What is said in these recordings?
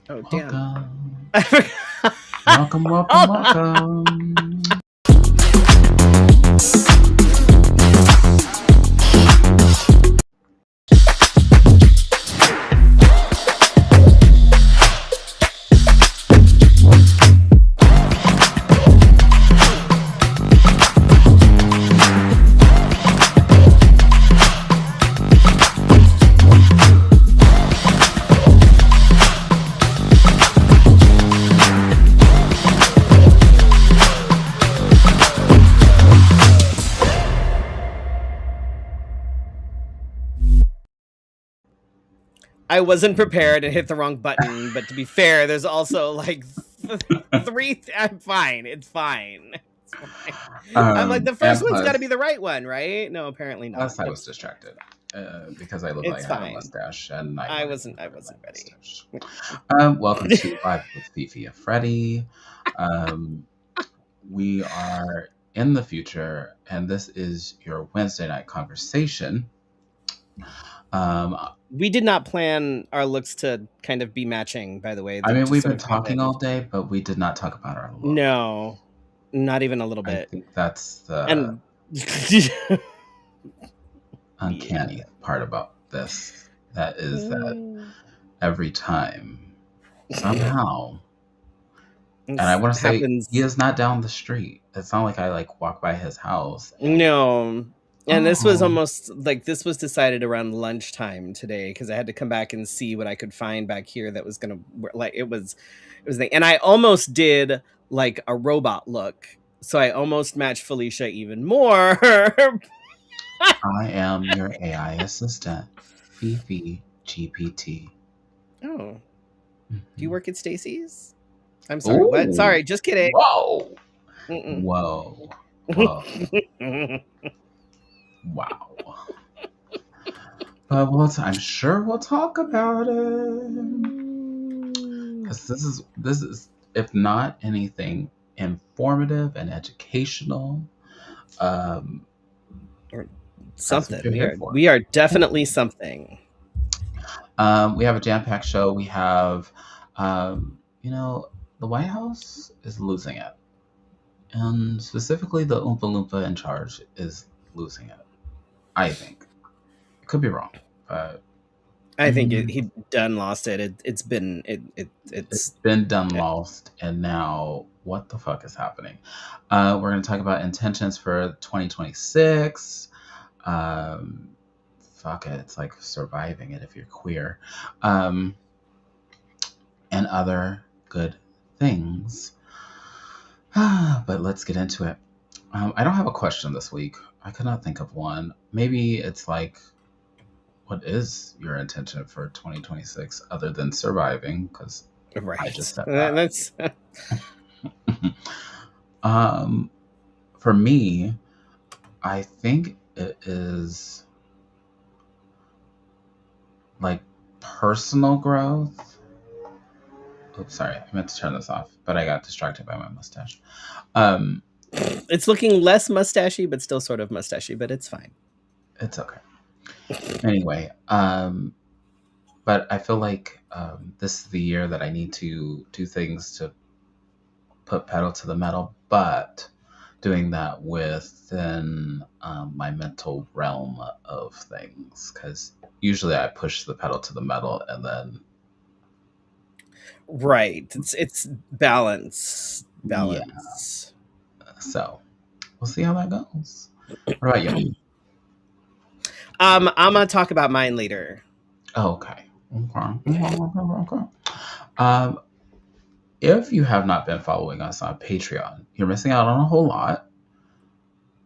Oh, damn. Welcome, I forgot. welcome, welcome, Hold on. welcome. I wasn't prepared and hit the wrong button, but to be fair, there's also like three. I'm fine. It's fine. It's fine. I'm like, the first And one's got to be the right one, right? No, apparently not. plus I was distracted because I looked like It's I had a fine. mustache and I I wanted wasn't. to I get my wasn't ready. mustache. Welcome to Live with Fefe Freddy. Um, we are in the future, and this is your Wednesday night conversation. Um, We did not plan our looks to kind of be matching, by the way. I That mean, just we've sort been of talking all happened. day, but we did not talk about our look. No, not even a little I bit. think that's the And uncanny yeah. part about this. That is that Mm. every time, somehow, and I want to say he Happens. is not down the street. It's not like I like walk by his house and No. And this was oh, almost like this was decided around lunchtime today because I had to come back and see what I could find back here that was gonna like it was the and I almost did like a robot look. So I almost matched Felicia even more. I am your AI assistant, Fifi GPT. Oh, do you Mhm. work at Stacy's? I'm sorry, what? Ooh, Sorry, just kidding. whoa, Mm-mm. whoa, whoa, wow. But I'm sure we'll talk about it. Because this is if not anything informative and educational, um, Or that's what something. you're We here are for. we are definitely something. We have a jam-packed show. We have, you know, the White House is losing it, and specifically the Oompa Loompa in charge is losing it. I think it could be wrong, but I think mm, he done lost it. It's been it's it's been done lost, and now what the fuck is happening? We're going to talk about intentions for 2026. Um, fuck it, it's like surviving it if you're queer, um, and other good things. But let's get into it. I don't have a question this week. I could not think of one. Maybe it's like, what is your intention for 2026 other than surviving? Because I just right. said that. That's um, for me, I think it is like personal growth. Oops, sorry, I meant to turn this off, but I got distracted by my mustache. Um, it's looking less mustachy, but still sort of mustachy, but it's fine. it's okay. Anyway, but I feel like this is the year that I need to do things to put pedal to the metal, but doing that within my mental realm of things. Because usually I push the pedal to the metal and then, Right. It's balance. yeah. Balance. So we'll see how that goes. What about you? I'm gonna talk about mine later. Oh, okay. Okay. Um, if you have not been following us on Patreon, you're missing out on a whole lot.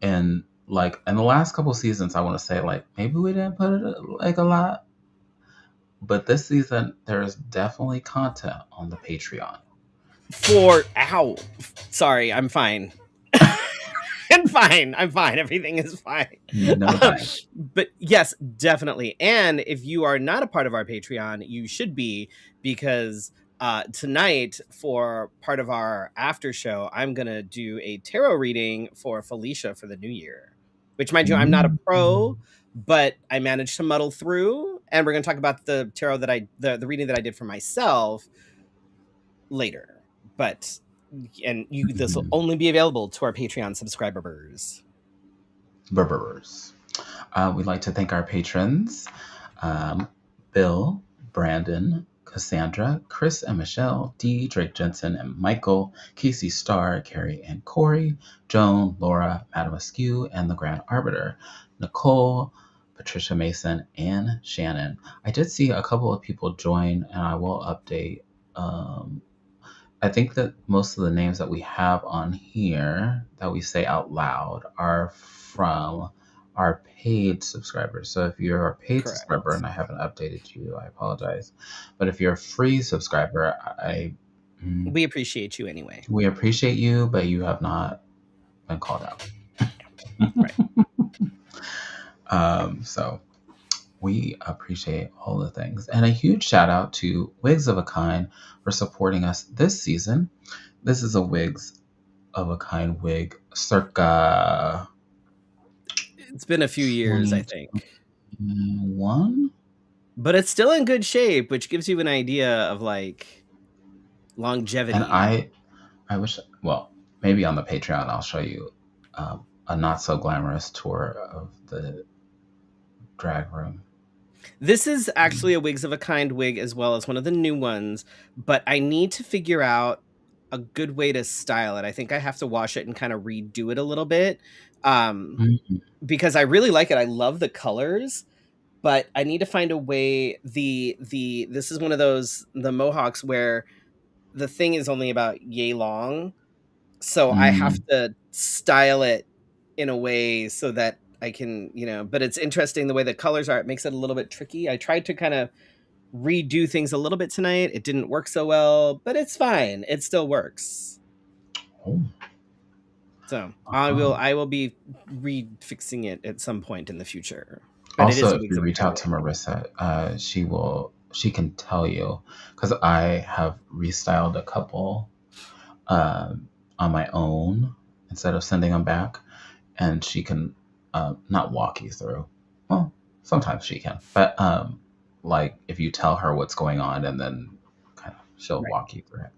And like in the last couple seasons, I want to say like maybe we didn't put it like a lot, but this season there's definitely content on the Patreon. For ow. Sorry, I'm fine. I'm fine. I'm fine. Everything is fine. No Um, dying. but yes, definitely. And if you are not a part of our Patreon, you should be because tonight for part of our after show, I'm gonna do a tarot reading for Felicia for the new year. Which, mind you, I'm not a pro, but I managed to muddle through. And we're gonna talk about the tarot that the reading that I did for myself. later. But this will Mhm. only be available to our Patreon subscribers. Burberers. We'd like to thank our patrons, um, Bill, Brandon, Cassandra, Chris and Michelle, Dee, Drake Jensen and Michael, Casey Starr, Carrie and Corey, Joan, Laura, Madam Askew, and the Grand Arbiter, Nicole, Patricia Mason, and Shannon. I did see a couple of people join, and I will update. I think that most of the names that we have on here that we say out loud are from our paid subscribers. So if you're a paid subscriber Correct. and I haven't updated you, I apologize. But if you're a free subscriber, We appreciate you anyway. we appreciate you, but you have not been called out. Right. So we appreciate all the things. And a huge shout out to Wigs of a Kind for supporting us this season. This is a Wigs of a Kind wig circa It's been a few years, I think. 2021. But it's still in good shape, which gives you an idea of like And longevity. I wish, well, maybe on the Patreon I'll show you a not so glamorous tour of the drag room. This is actually a Wigs of a Kind wig as well as one of the new ones, but I need to figure out a good way to style it. I think I have to wash it and kind of redo it a little bit. Mhm. Because I really like it. I love the colors, but I need to find a way this is one of those the mohawks where the thing is only about yay long. So I have Mm. to style it in a way so that I can, but it's interesting the way the colors are. It makes it a little bit tricky. I tried to kind of redo things a little bit tonight. It didn't work so well, but it's fine. It still works. Oh. So Uh-huh. I will be refixing it at some point in the future. But it is Also, a if Wigs you of a reach Kind out to wig. Marissa, she can tell you because I have restyled a couple on my own instead of sending them back, and she can not walk you through. Well, sometimes she can, but like if you tell her what's going on, and then kind of she'll Right. walk you through it.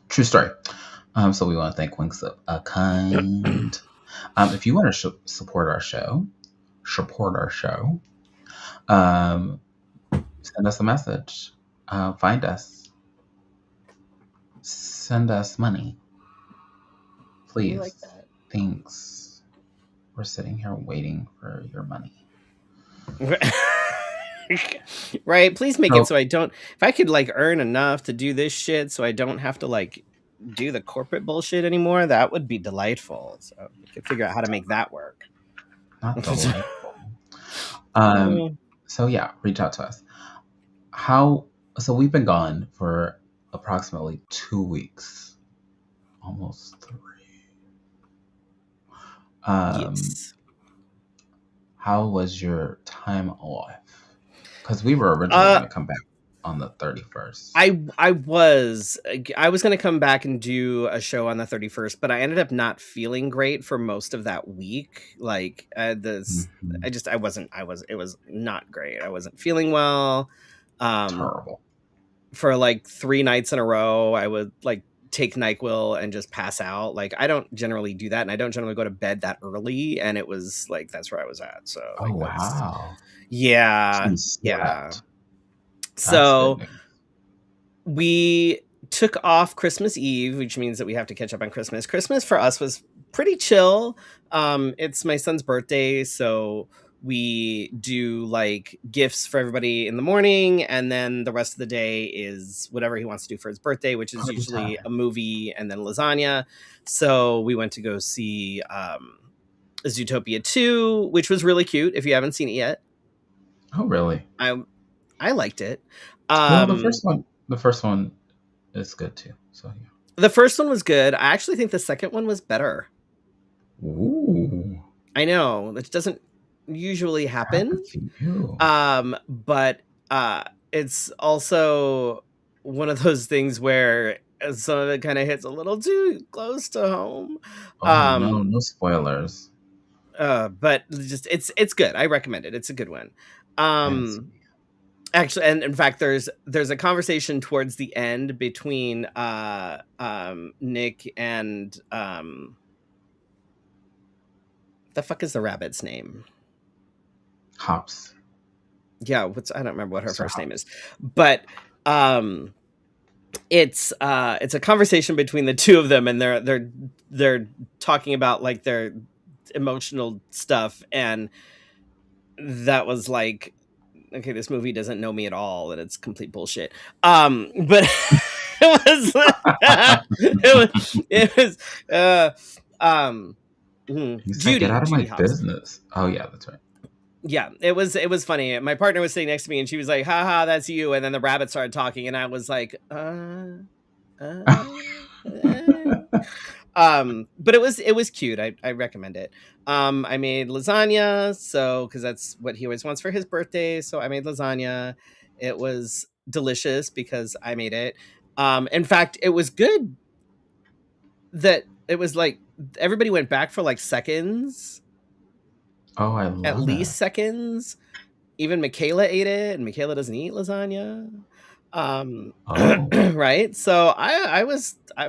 True story. So we want to thank Winks of a Kind. If you want to support our show, um, send us a message. Find us. Send us money, We like please. Thanks. We're sitting here waiting for your money. that. Right. Please make it So, so I don't, if I could like earn enough to do this shit so I don't have to like do the corporate bullshit anymore, that would be delightful. So we could figure out how to make that work. not delightful. Um, Mm. so yeah, reach out to us. How? So we've been gone for approximately 2 weeks, almost 3. Um, Yes. how was your time off? Because we were originally Uh, going to come back on the 31st. I was gonna come back and do a show on the 31st, but I ended up not feeling great for most of that week. Like this, Mhm. it was not great. I wasn't feeling well. Um, Terrible. for like 3 nights in a row, I would like take NyQuil and just pass out. Like I don't generally do that, and I don't generally go to bed that early. And it was like that's where I was at. So Oh, like that's wow. yeah, She yeah. slept. That's good So news. we took off Christmas Eve, which means that we have to catch up on Christmas. Christmas for us was pretty chill. It's my son's birthday, so we do like gifts for everybody in the morning, and then the rest of the day is whatever he wants to do for his birthday, which is Party usually time. a movie and then lasagna. So we went to go see Zootopia 2, which was really cute. If you haven't seen it yet, Oh, really? I I liked it. Well, Um, the first one is good too. So yeah. The first one was good. I actually think the second one was better. Ooh, I know, which doesn't usually happen. happened to you. But it's also one of those things where some of it kind of hits a little too close to home. Oh no, Um, no spoilers. but just it's good. I recommend it. It's a good one. Yes. Um, Actually, and in fact, there's a conversation towards the end between Nick and the fuck is the rabbit's name? Hops. Yeah, I don't remember what her Mr. first name is, Hops. but it's a conversation between the two of them, and they're talking about like their emotional stuff, and that was like, okay, this movie doesn't know me at all, and it's complete bullshit. But it was it was He said, "Get out of my Judy Hopps. business." Oh yeah, that's right. Yeah, it was funny. My partner was sitting next to me, and she was like, "Ha, that's you." And then the rabbit started talking, and I was like, uh. But it was cute. I recommend it. I made lasagna, so because that's what he always wants for his birthday. So I made lasagna. It was delicious because I made it. In fact, it was good that it was like everybody went back for like seconds, Oh, I at love least it. seconds. Even Michaela ate it, and Michaela doesn't eat lasagna. Oh, Right? So I was all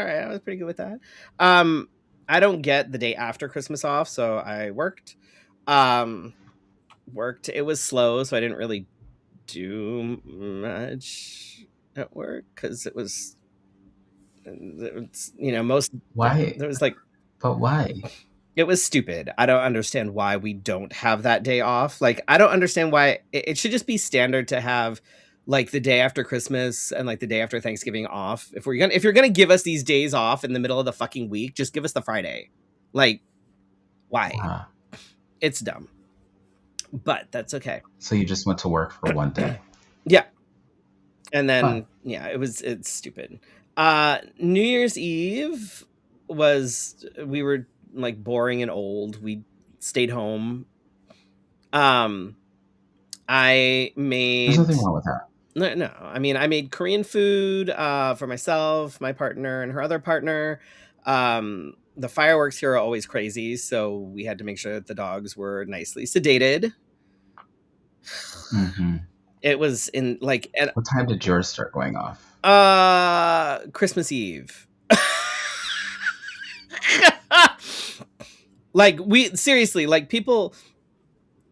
right. I was pretty good with that. Um, I don't get the day after Christmas off, so I worked. Um, It was slow, so I didn't really do much at work because it's most why? there was like But why? it was stupid. I don't understand why we don't have that day off. Like, I don't understand why it should just be standard to have like the day after Christmas and like the day after Thanksgiving off. If you're gonna give us these days off in the middle of the fucking week, just give us the Friday. Like, why? Ah, It's dumb, but that's okay. so you just went to work for one day. Yeah, and Fun. then yeah, it's stupid. New Year's Eve we were like boring and old. We stayed home. Um, I There's made nothing wrong with that. no. I mean, I made Korean food for myself, my partner, and her other partner. The fireworks here are always crazy, so we had to make sure that the dogs were nicely sedated. Hmm. It was in like an What time did yours start going off? Christmas Eve. Like we seriously, like people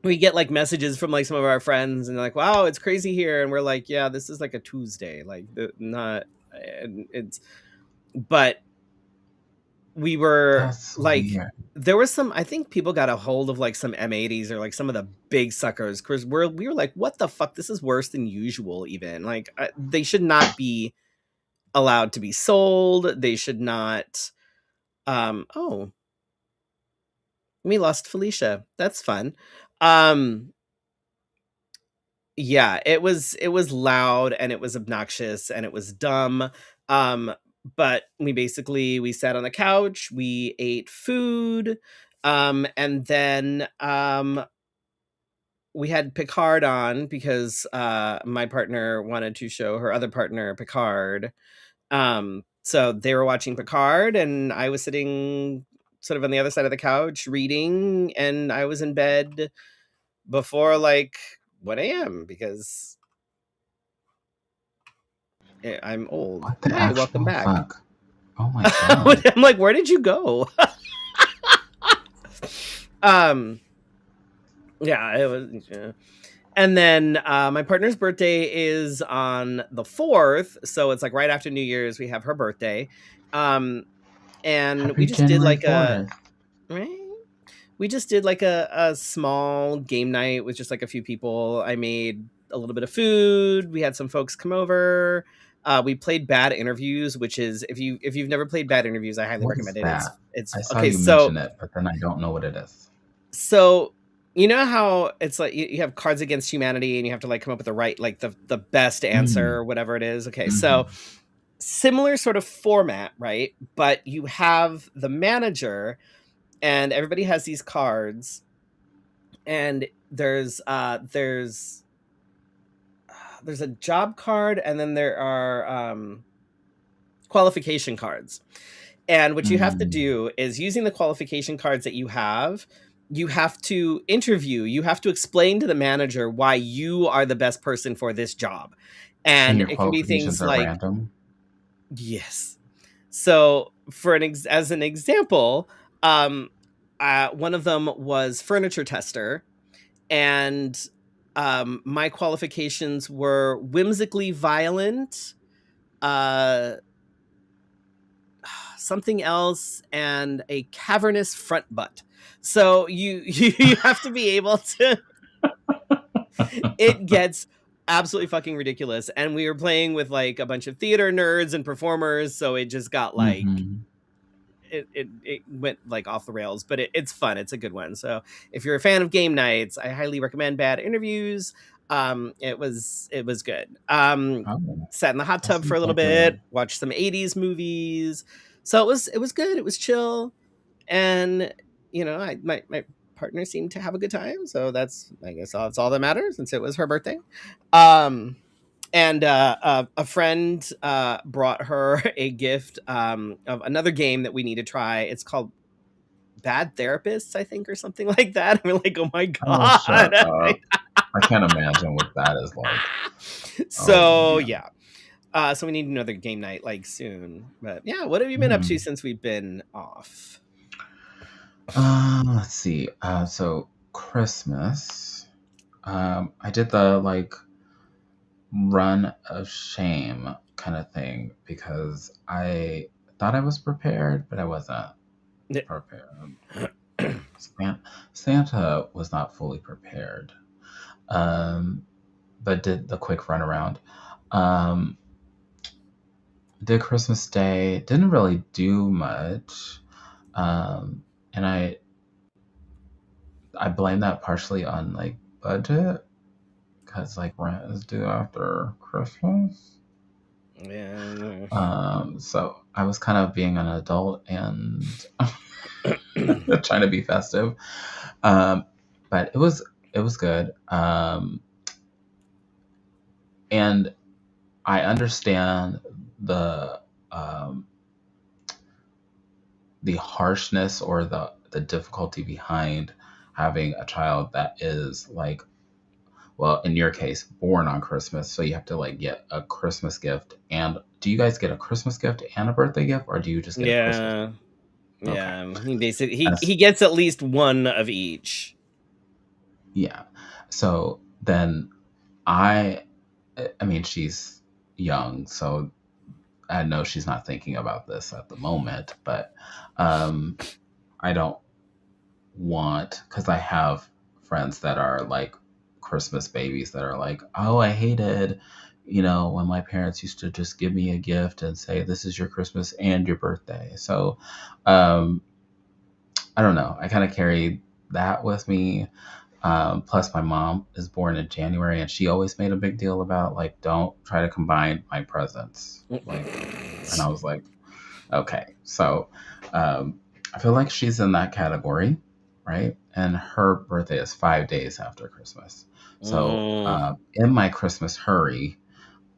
we get like messages from like some of our friends and they're like, wow, it's crazy here, and we're like, yeah, this is like a Tuesday, like not and it's but we were That's like, weird. there was some, I think people got a hold of like some M80s or like some of the big suckers because we were like, what the fuck, this is worse than usual. Even like they should not be allowed to be sold. They should not. Oh, we lost Felicia. That's fun. um Yeah, it was loud and it was obnoxious and it was dumb. Um, but we sat on the couch, we ate food, and then we had Picard on because my partner wanted to show her other partner Picard. So they were watching Picard and I was sitting sort of on the other side of the couch reading, and I was in bed before like 1 a.m. because I'm old. What the Hi, welcome actual back. fuck? Oh my god. I'm like, where did you go? um, yeah, it was. Yeah. And then my partner's birthday is on the 4th, so it's like right after New Year's. We have her birthday, and Happy January 4th. right? We just did like a small game night with just like a few people. I made a little bit of food. We had some folks come over. We played Bad Interviews, which is if you've never played Bad Interviews, I highly What is recommend it. It's that? it's I saw okay. you So mention it, but then I don't know what it is. so you know how it's like you have Cards Against Humanity and you have to like come up with the right, like the best answer Mm. or whatever it is. Okay, Hmm. so similar sort of format, right? But you have the manager and everybody has these cards, and there's a job card, and then there are qualification cards. And what you have to Mm. do is, using the qualification cards that you have, you have to interview, you have to explain to the manager why you are the best person for this job. And And your it can be qualifications things are like, random? yes. So for as an example, um, one of them was furniture tester, and my qualifications were whimsically violent, uh, something else, and a cavernous front butt. So you have to be able to. It gets absolutely fucking ridiculous, and we were playing with like a bunch of theater nerds and performers, so it just got like Mm-hmm. it went like off the rails, but it's fun. It's a good one. So if you're a fan of game nights, I highly recommend Bad Interviews. It was good. Oh, Sat in the hot that tub for seems a little like a... bit, watched some 80s movies. So it was good. It was chill. And my partner seemed to have a good time. So I guess that's all that matters, since it was her birthday. Um and a friend brought her a gift of another game that we need to try. It's called Bad Therapists, I think, or something like that. And we're like, oh my Oh, shut god. up. I can't imagine what that is like. Oh, So man. yeah, so we need another game night like soon. But yeah, what have you been up to Hmm. since we've been off? Let's see. So Christmas, I did the like run of shame kind of thing because I thought I was prepared, but I wasn't prepared. Santa was not fully prepared, um, but did the quick run around. Um, did Christmas Day, didn't really do much, and I blame that partially on like budget because like rent is due after Christmas. Yeah. So I was kind of being an adult and trying to be festive. Um, but it was good. And I understand the um, the harshness or the difficulty behind having a child that is like, well, in your case, born on Christmas, so you have to like get a Christmas gift. And do you guys get a Christmas gift and a birthday gift, or do you just get a Christmas Yeah. gift? Okay. Yeah. He basically As he gets at least one of each. Yeah. So then I I mean she's young, so I know she's not thinking about this at the moment, but um I don't want, because I have friends that are like Christmas babies that are like, oh, I hated, when my parents used to just give me a gift and say, this is your Christmas and your birthday. So um, I don't know. I kind of carry that with me. Plus, my mom is born in January, and she always made a big deal about like, don't try to combine my presents. Like, and I was like, okay. So I feel like she's in that category, right? And her birthday is 5 days after Christmas. So Mm. in my Christmas hurry,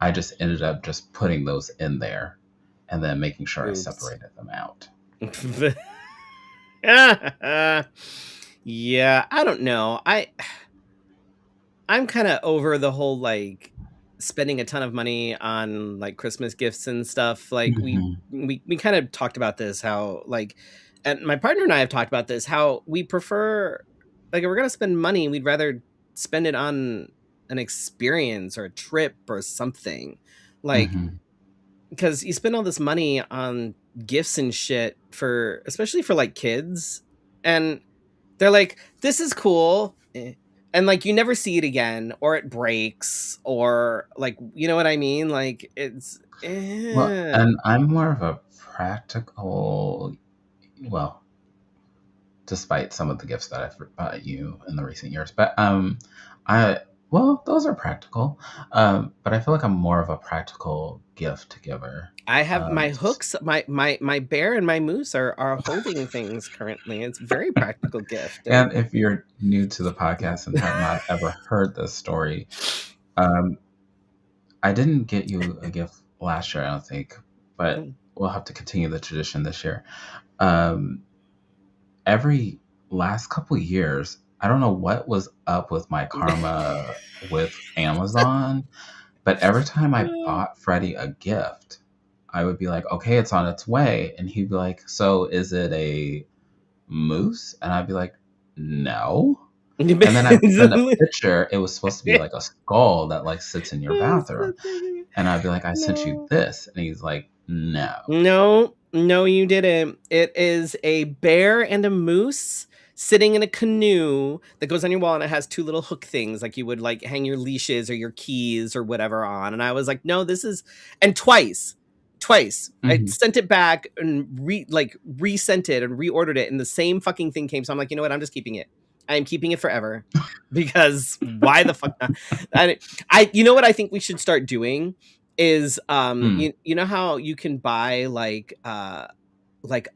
I just ended up just putting those in there and then making sure I Oops. separated them out. Yeah, I don't know. I'm kind of over the whole like spending a ton of money on like Christmas gifts and stuff. Like we Hmm. we we kind of talked about this, how like, and my partner and I have talked about this, how we prefer, like, if we're going to spend money, we'd rather spend it on an experience or a trip or something. Like, Hmm. because you spend all this money on gifts and shit, for especially for like kids, and they're like, this is cool, and like you never see it again, or it breaks, or like, you know what I mean, like it's Well, and I'm more of a practical, well, despite some of the gifts that I've bought you in the recent years. But I well, those are practical. But I feel like I'm more of a practical gift giver. I have Um, my hooks, my bear and my moose are holding things currently. It's very practical gift. And and if you're new to the podcast and have not ever heard this story, um, I didn't get you a gift last year, I don't think, but we'll have to continue the tradition this year. Um, every last couple years, I don't know what was up with my karma with Amazon, but every time I bought Freddie a gift, I would be like, okay, it's on its way. And he'd be like, so is it a moose? And I'd be like, no. And then I would send a picture. It was supposed to be like a skull that like sits in your bathroom. And I'd be like, I sent you No. this. And he's like, no. No, you didn't. It is a bear and a moose sitting in a canoe that goes on your wall, and it has two little hook things like you would like hang your leashes or your keys or whatever on. And I was like, no, this is, and twice I Mhm. sent it back and resent it and reordered it, and the same fucking thing came. So I'm like, you know what? I'm just keeping it. I am keeping it forever because why the fuck not? You know what I think we should start doing is Hmm. you know how you can buy like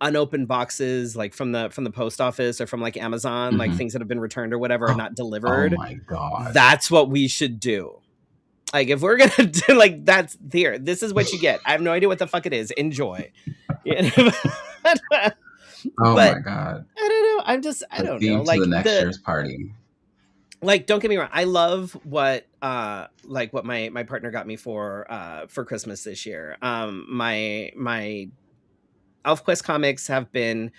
unopened boxes like from the post office or from like Amazon, like Mhm. things that have been returned or whatever are Oh, not oh delivered. my God. That's what we should do. Like if we're gonna do like that's here, this is what you get. I have no idea what the fuck it is. Enjoy. Yeah. Oh But my God. I don't know. I The don't know. theme to the next year's party. Like don't get me wrong, I love what what my partner got me for Christmas this year. My ElfQuest comics have been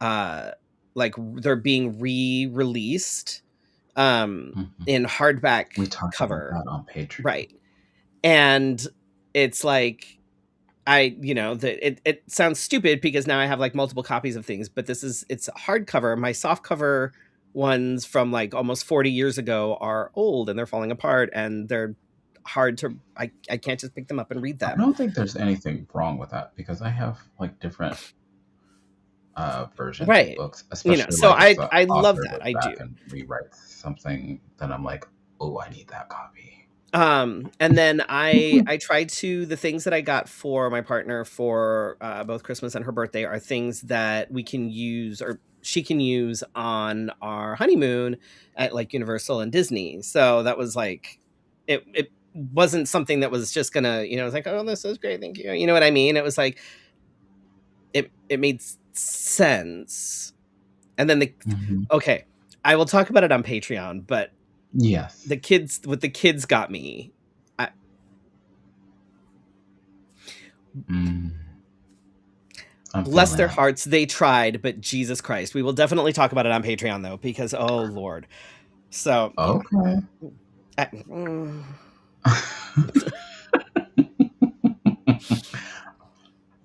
uh they're being re-released Mhm. in hardback We talked about cover. that on Patreon. Right. And it's like it sounds stupid because now I have like multiple copies of things, but it's hardcover. My soft cover ones from like almost 40 years ago are old and they're falling apart and they're hard to I can't just pick them up and read I them. don't think there's anything wrong with that because I have like different versions of Right. books, especially So like if I the I love author that. goes I do. back and rewrites something, then I'm like, oh, I need that copy. And then I tried to the things that I got for my partner for both Christmas and her birthday are things that we can use or she can use on our honeymoon at like Universal and Disney. So that was like it wasn't something that was just gonna, it's like, oh, this is great, thank you. You know what I mean? It was like it made sense. And then Mhm. okay, I will talk about it on Patreon, but Yes. the kids got me. Mm, I'm Bless feeling their it. hearts, they tried, but Jesus Christ. We will definitely talk about it on Patreon though, because oh Lord. So yeah. Okay. I- mm.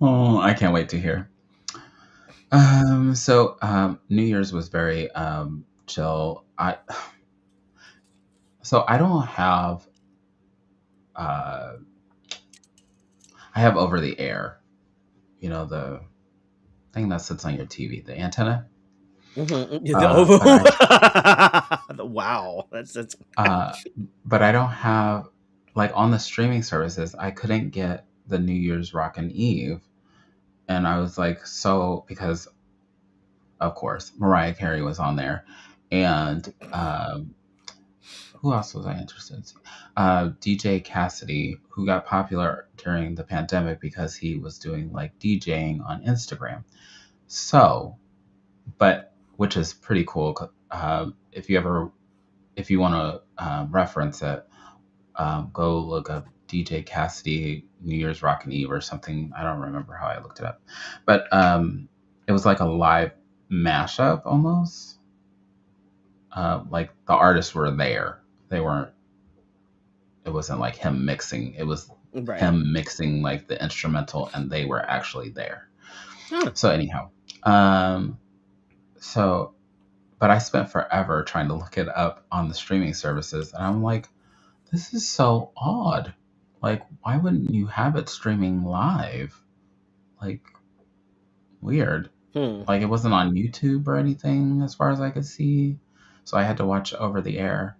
Oh, I can't wait to hear. New Year's was very chill. I don't have uh I have over the air, the thing that sits on your TV, the antenna. Mhm. Yeah, But I wow. That's uh but I don't have like on the streaming services, I couldn't get the New Year's Rockin' Eve. And I was like, so because of course Mariah Carey was on there and who else was I interested in? DJ Cassidy, who got popular during the pandemic because he was doing like DJing on Instagram. So, but which is pretty cool. If you want to reference it, go look up DJ Cassidy New Year's Rockin' Eve or something. I don't remember how I looked it up, but it was like a live mashup almost. Like the artists were there. They weren't it wasn't like him mixing. It was right. him mixing like the instrumental and they were actually there. Huh. So anyhow, um so but I spent forever trying to look it up on the streaming services and I'm like, this is so odd. Like why wouldn't you have it streaming live? Like weird. Hmm. Like it wasn't on YouTube or anything as far as I could see. So I had to watch over the air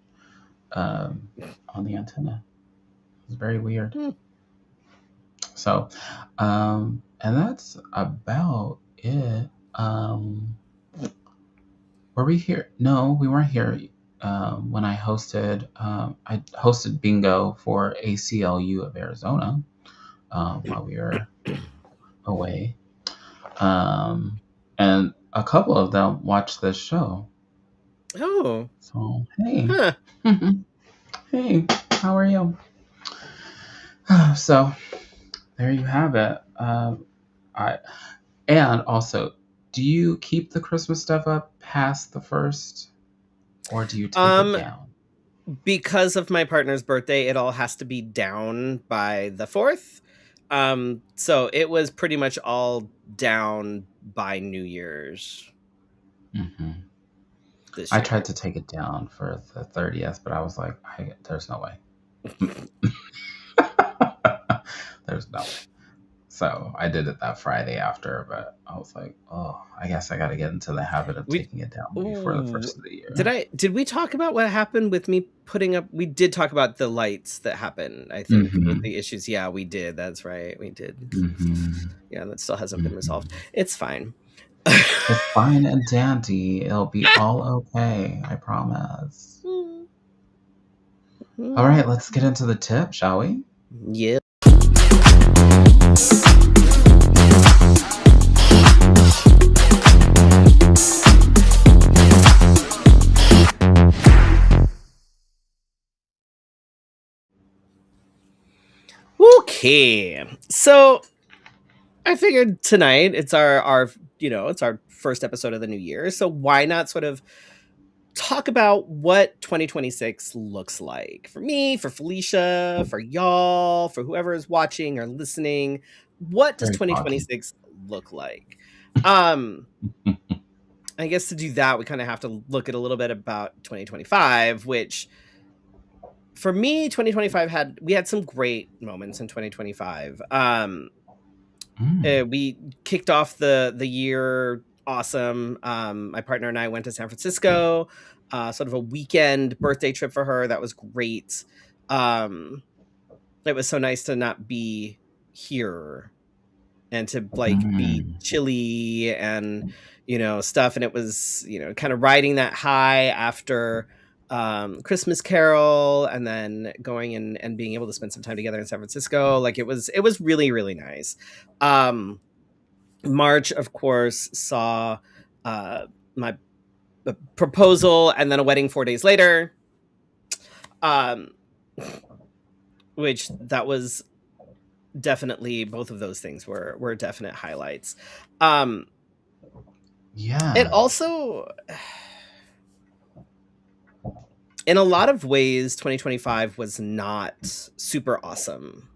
on the antenna. It was very weird. Hmm. So, and that's about it. Um, were we here? No, we weren't here. When I hosted bingo for ACLU of Arizona while we were away. Um, and a couple of them watch this show. Oh, So, hey. huh. Hey, how are you? So, there you have it. I And also, do you keep the Christmas stuff up past the first, or do you take it Um, down? because of my partner's birthday, it all has to be down by the 4th. So it was pretty much all down by New Year's Hmm. this I year. tried to take it down for the 30th, but I was like, there's no way. There's no way. So I did it that Friday after, but I was like, oh, I guess I got to get into the habit of We taking it down before the Ooh, first of the year. did we talk about what happened with me putting up? We did talk about the lights that happened, I think, with Hmm. the issues. Yeah, we did. That's right. We did. Hmm. Yeah, that still hasn't been resolved. Hmm. It's fine. It's fine and dandy. It'll be all okay. I promise. All right, let's get into the tip, shall we? Yeah. Okay. So I figured tonight it's our it's our first episode of the new year. So why not sort of talk about what 2026 looks like for me, for Felicia, for y'all, for whoever is watching or listening. What does Very foggy. 2026 look like? Um, I guess to do that, we kind of have to look at a little bit about 2025, which for me, 2025 we had some great moments in 2025. Mm. We kicked off the year awesome. My partner and I went to San Francisco, sort of a weekend birthday trip for her. That was great. Um, it was so nice to not be here and to like be Mm. chilly and stuff. And it was kind of riding that high after Christmas Carol, and then going and being able to spend some time together in San Francisco. Like it was really really nice. um March, of course, saw my proposal and then a wedding 4 days later. Um, which that was definitely, both of those things were definite highlights. Um, it Yeah. also, in a lot of ways, 2025 was not super awesome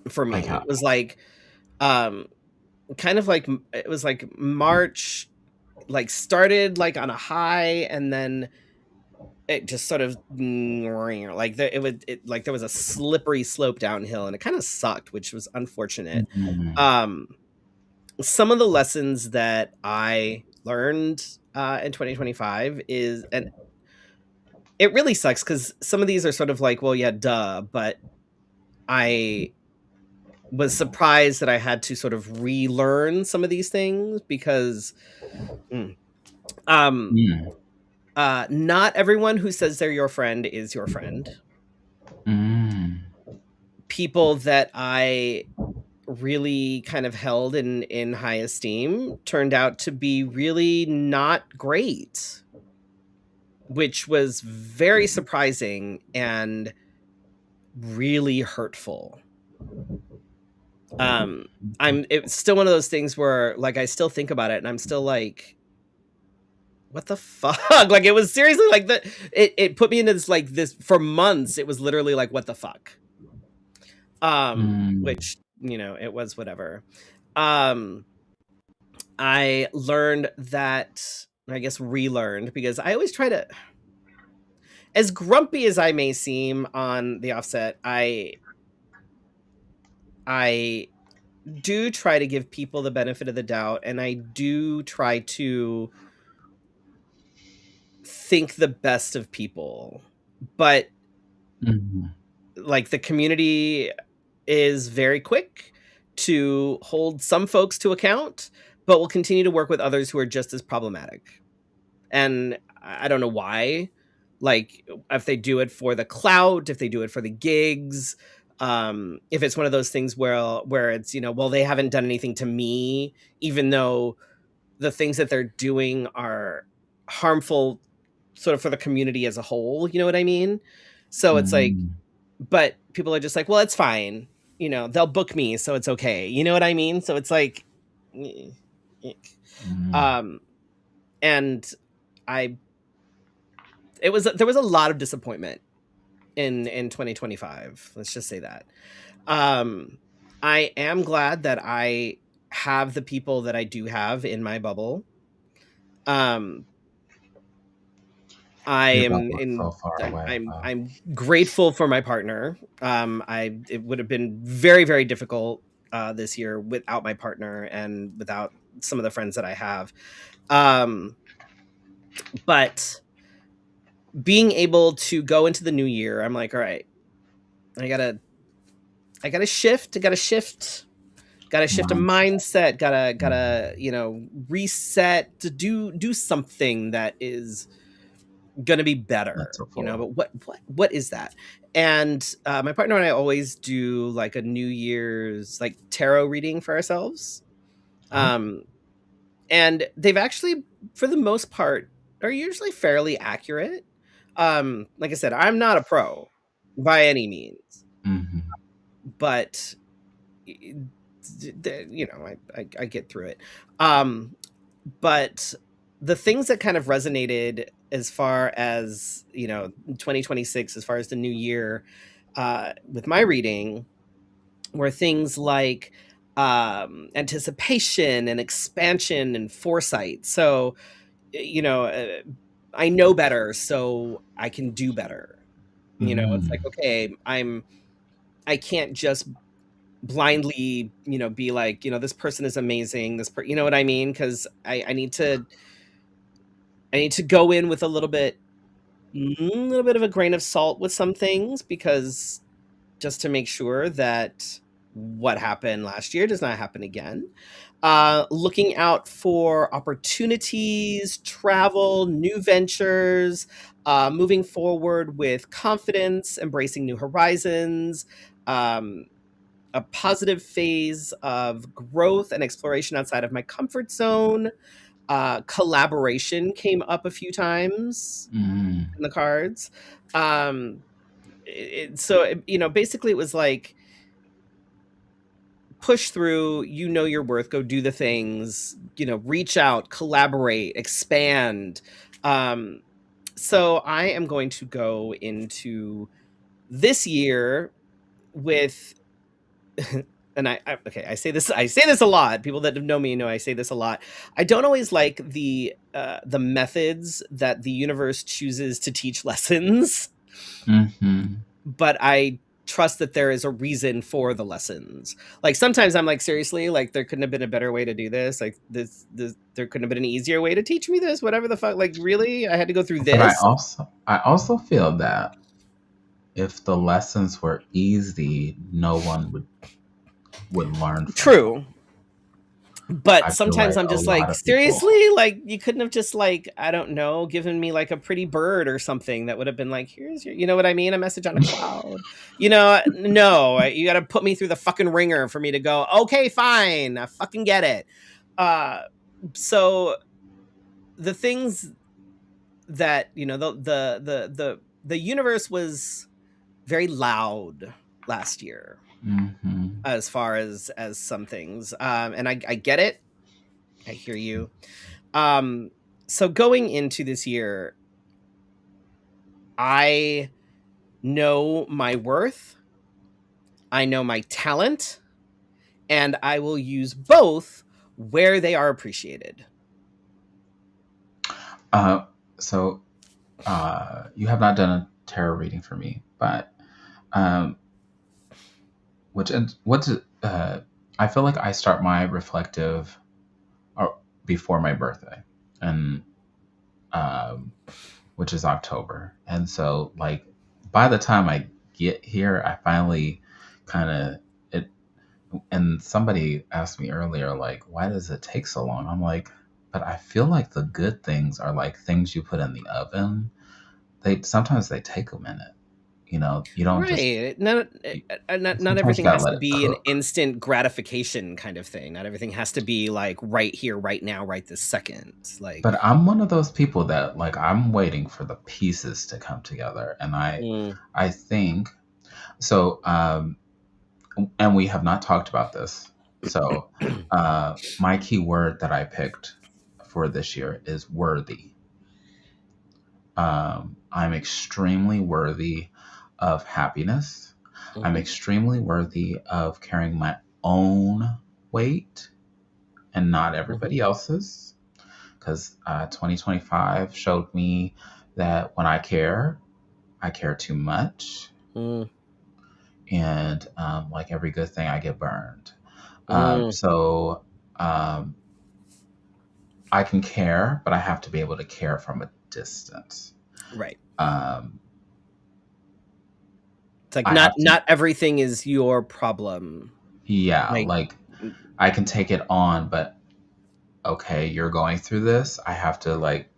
for Like me. It how? was like, um, kind of like it was like March, like started like on a high, and then it just sort of like like there was a slippery slope downhill, and it kind of sucked, which was unfortunate. Mm. Um, some of the lessons that I learned in 2025 is, and it really sucks because some of these are sort of like, well, yeah, duh, but I was surprised that I had to sort of relearn some of these things because, mm, um, Mm. not everyone who says they're your friend is your friend. Mm. People that I really kind of held in high esteem turned out to be really not great, which was very surprising and really hurtful. Um it's still one of those things where like I still think about it and I'm still like, what the fuck? Like it was seriously like it put me into this, like, this for months. It was literally like, what the fuck? Mm. Which, it was whatever. Um I learned that, I guess relearned, because I always try to, as grumpy as I may seem on the offset, I do try to give people the benefit of the doubt, and I do try to think the best of people. But Mm. like the community is very quick to hold some folks to account, but will continue to work with others who are just as problematic. And I don't know why. Like, if they do it for the clout, if they do it for the gigs, if it's one of those things where it's, well, they haven't done anything to me, even though the things that they're doing are harmful sort of for the community as a whole, you know what I mean? So it's like, Mm, but people are just like, well, it's fine. They'll book me, so it's okay. You know what I mean? So it's like, eh, eh. mm. um, and I, there was a lot of disappointment in 2025. Let's just say that. Um, I am glad that I have the people that I do have in my bubble. Um, I Your am bubble is so in far I'm away. I'm Wow. I'm grateful for my partner. It would have been very, very difficult this year without my partner and without some of the friends that I have. Um, but being able to go into the new year, I'm like, all right, I gotta I gotta shift, gotta shift a Mindset. mindset, gotta Mhm. gotta, reset to do something that is gonna be better, Metaphor. but what is that? And my partner and I always do like a New Year's like tarot reading for ourselves. Oh. Um, and they've actually, for the most part, are usually fairly accurate. Like I said, I'm not a pro by any means, Hmm. but y- I get through it. Um, but the things that kind of resonated as far as 2026, as far as the new year, with my reading, were things like anticipation and expansion and foresight. So I know better, so I can do better. It's like, Mm. okay, I can't just blindly be like, this person is amazing, you know what I mean, because I need to go in with a little bit of a grain of salt with some things, because just to make sure that what happened last year does not happen again. Looking out for opportunities, travel, new ventures, moving forward with confidence, embracing new horizons, um, a positive phase of growth and exploration outside of my comfort zone. Collaboration came up a few times Mm. in the cards. Basically it was like, push through, your worth, go do the things, reach out, collaborate, expand. Um, so I am going to go into this year with okay, I say this a lot. People that know me know I say this a lot. I don't always like the methods that the universe chooses to teach lessons, Hmm. but I trust that there is a reason for the lessons. Like sometimes I'm like, seriously, like there couldn't have been a better way to do this. Like this there couldn't have been an easier way to teach me this, whatever the fuck. Like really? I had to go through But I this? also I also feel that if the lessons were easy, no one would learn from them. True. But I feel sometimes like I'm a just lot like, of people. seriously? Like you couldn't have just like, I don't know, given me like a pretty bird or something that would have been like, here's your, you know what I mean? A message on a cloud. No, you got to put me through the fucking ringer for me to go, okay, fine. I fucking get it. Uh, so the things that, the universe was very loud last year Hmm. as far as some things. And I get it. I hear you. Um, so going into this year, I know my worth, I know my talent, and I will use both where they are appreciated. Uh, so you have not done a tarot reading for me, but um, what's I feel like I start my reflective or before my birthday, and um, which is October, and so like by the time I get here, I finally kind of it. And somebody asked me earlier, like, why does it take so long? I'm like, but I feel like the good things are like things you put in the oven. They sometimes they take a minute. You know, you don't just, Right. you, Not sometimes you everything gotta has let to it be an cook. instant gratification kind of thing. Not everything has to be like right here, right now, right this second. Like, But I'm one of those people that like I'm waiting for the pieces to come together, and mm, I think so. And we have not talked about this. So, my key word that I picked for this year is worthy. I'm extremely worthy of happiness. I'm mhm, extremely worthy of carrying my own weight and not mhm, everybody else's. Because 2025 showed me that when I care too much. mm, And like every good thing, I get burned. mm, So um, I can care, but I have to be able to care from a distance. right. Um, It's like I have to, not everything is your problem. yeah, Like, like I can take it on, but okay, you're going through this. I have to like,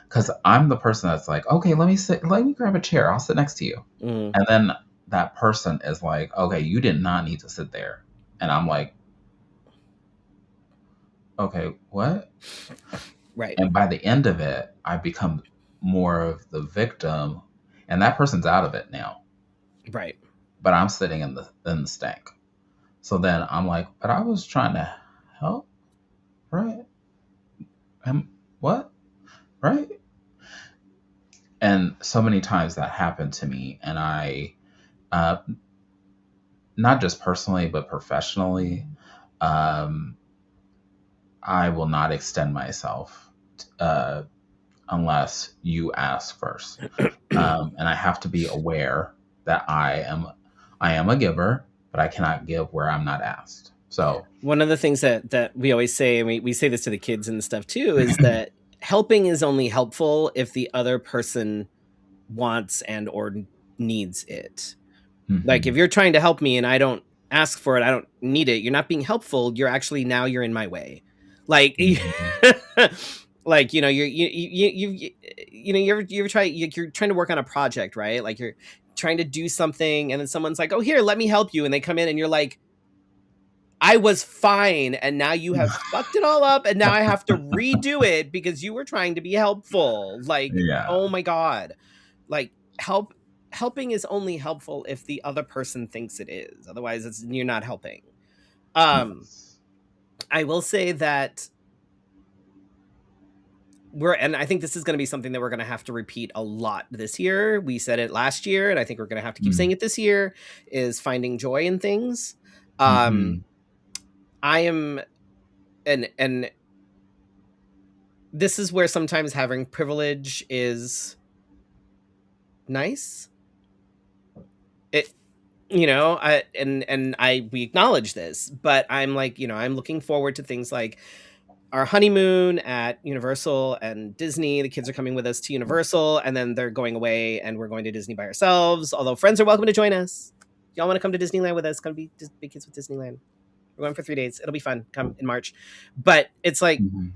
because I'm the person that's like, okay, let me grab a chair. I'll sit next to you. mm, And then that person is like, okay, you did not need to sit there. And I'm like, okay, what? right, And by the end of it, I become more of the victim, and that person's out of it now. right. But I'm sitting in the stank. So then I'm like, but I was trying to help, right? What, right? And so many times that happened to me, and uh, not just personally but professionally, um, I will not extend myself uh, unless you ask first. And I have to be aware that I am a giver, but I cannot give where I'm not asked. So, One of the things that we always say, and we say this to the kids and stuff too, is that helping is only helpful if the other person wants and or needs it. Like if mhm, you're trying to help me and I don't ask for it, I don't need it, you're not being helpful. You're actually now you're in my way. Like mhm, like you ever try you're trying to work on a project, right? Like you're trying to do something and then someone's like, "Oh, here, let me help you." And they come in and you're like, I was fine, and now you have fucked it all up, and now I have to redo it because you were trying to be helpful. Like, yeah, oh my god. Like helping is only helpful if the other person thinks it is. Otherwise, you're not helping. Um yes, I will say that and I think this is going to be something that we're going to have to repeat a lot this year. We said it last year and I think we're going to have to keep saying mm, it this year is finding joy in things. Um mhm, I am and this is where sometimes having privilege is nice. It I we acknowledge this, but I'm like, I'm looking forward to things like our honeymoon at Universal and Disney. The kids are coming with us to Universal and then they're going away and we're going to Disney by ourselves. Although friends are welcome to join us. Y'all want to come to Disneyland with us? Come be just big kids with Disneyland. We're going for 3 days. It'll be fun. Come in March. But it's like mhm,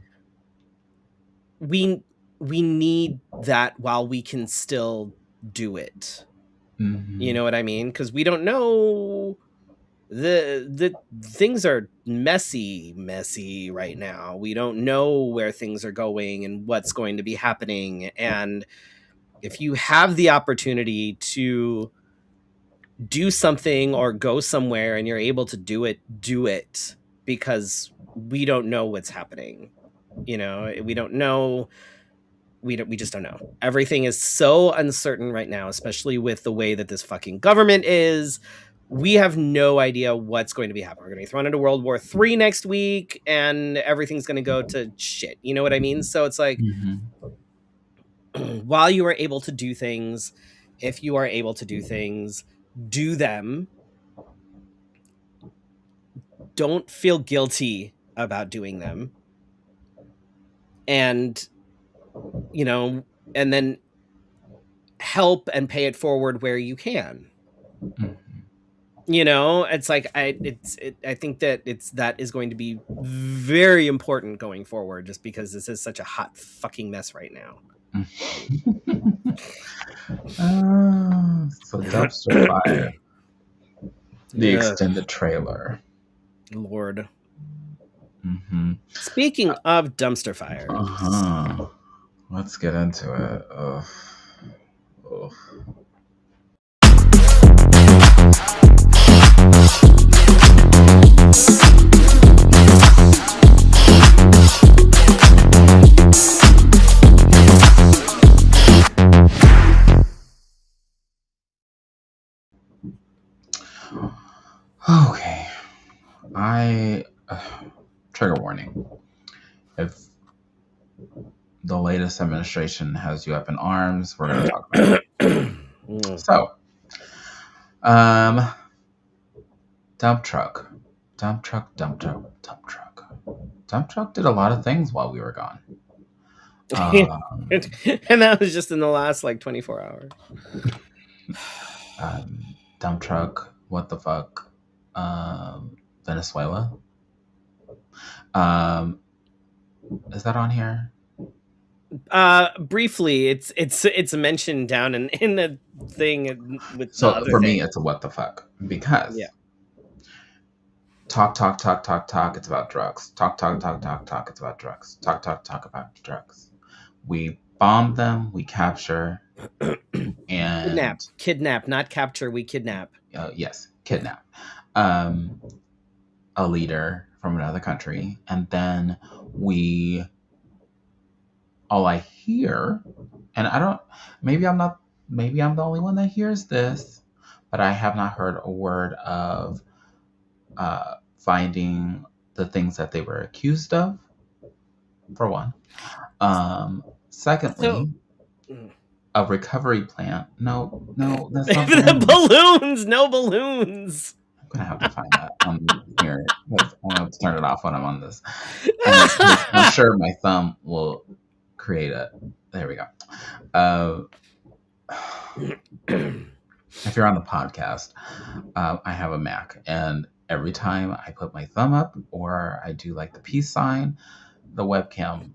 we we need that while we can still do it. You mhm, know what I mean? Because we don't know the things are messy right now. We don't know where things are going and what's going to be happening. And if you have the opportunity to do something or go somewhere and you're able to do it because we don't know what's happening. We don't know we just don't know. Everything is so uncertain right now, especially with the way that this fucking government is. We have no idea what's going to be happening. We're going to be thrown into World War III next week, and everything's going to go to shit. You know what I mean? So it's like, mhm, while you are able to do things, if you are able to do things, do them. Don't feel guilty about doing them, and you know, and then help and pay it forward where you can. mhm. It's like I think that that is going to be very important going forward just because this is such a hot fucking mess right now. So dumpster fire. The Ugh, extended trailer. Lord. Mm-hmm. Speaking of dumpster fires. Uh-huh. Let's get into it. Ugh. Ugh. Okay. Trigger warning. If the latest administration has you up in arms, we're going to talk about it. So, dump truck. Dump truck, dump truck, dump truck. Dump truck did a lot of things while we were gone. And that was just in the last like 24 hours. Dump truck, what the fuck? Venezuela. Is that on here? Briefly, it's mentioned down in the thing with the So other for thing. me, it's a what the fuck, because Yeah. talk, it's about drugs. Talk, it's about drugs. Talk about drugs. We bomb them, we capture, and Kidnap, not capture. We kidnap. yes, kidnap a leader from another country, and then all I hear, and I don't, maybe I'm the only one that hears this, but I have not heard a word of finding the things that they were accused of, for one. Secondly, a recovery plan. No, that's not The balloons, no balloons. I'm gonna have to find that on here. I'm gonna have to turn it off when I'm on this. And I'm sure my thumb will create a. There we go. If you're on the podcast, I have a Mac, and every time I put my thumb up or I do like the peace sign, the webcam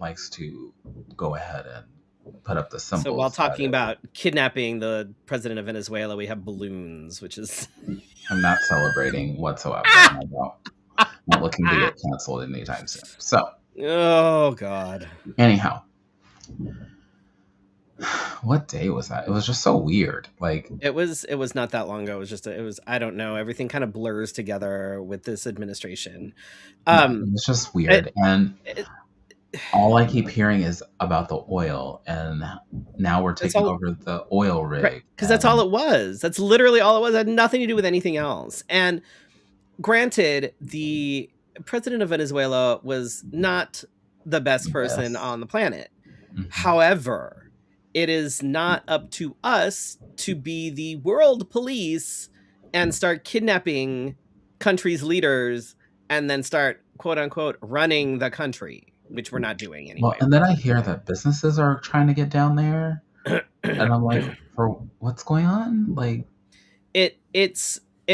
likes to go ahead and put up the symbols. So while talking about kidnapping the president of Venezuela, we have balloons, which is I'm not celebrating whatsoever. I'm not looking to get canceled anytime soon. So, oh god. Anyhow, what day was that? It was just so weird. Like it was not that long ago. It was just I don't know. Everything kind of blurs together with this administration. It's just weird, and all I keep hearing is about the oil, and now we're taking over the oil rig. Because that's all it was. That's literally all it was. It had nothing to do with anything else. And granted, the president of Venezuela was not the best person on the planet. Mm-hmm. However, it is not up to us to be the world police and start kidnapping countries' leaders and then start, quote unquote, running the country, which we're not doing anyway. Well, and then I hear that businesses are trying to get down there. And I'm like, for what's going on? Like, it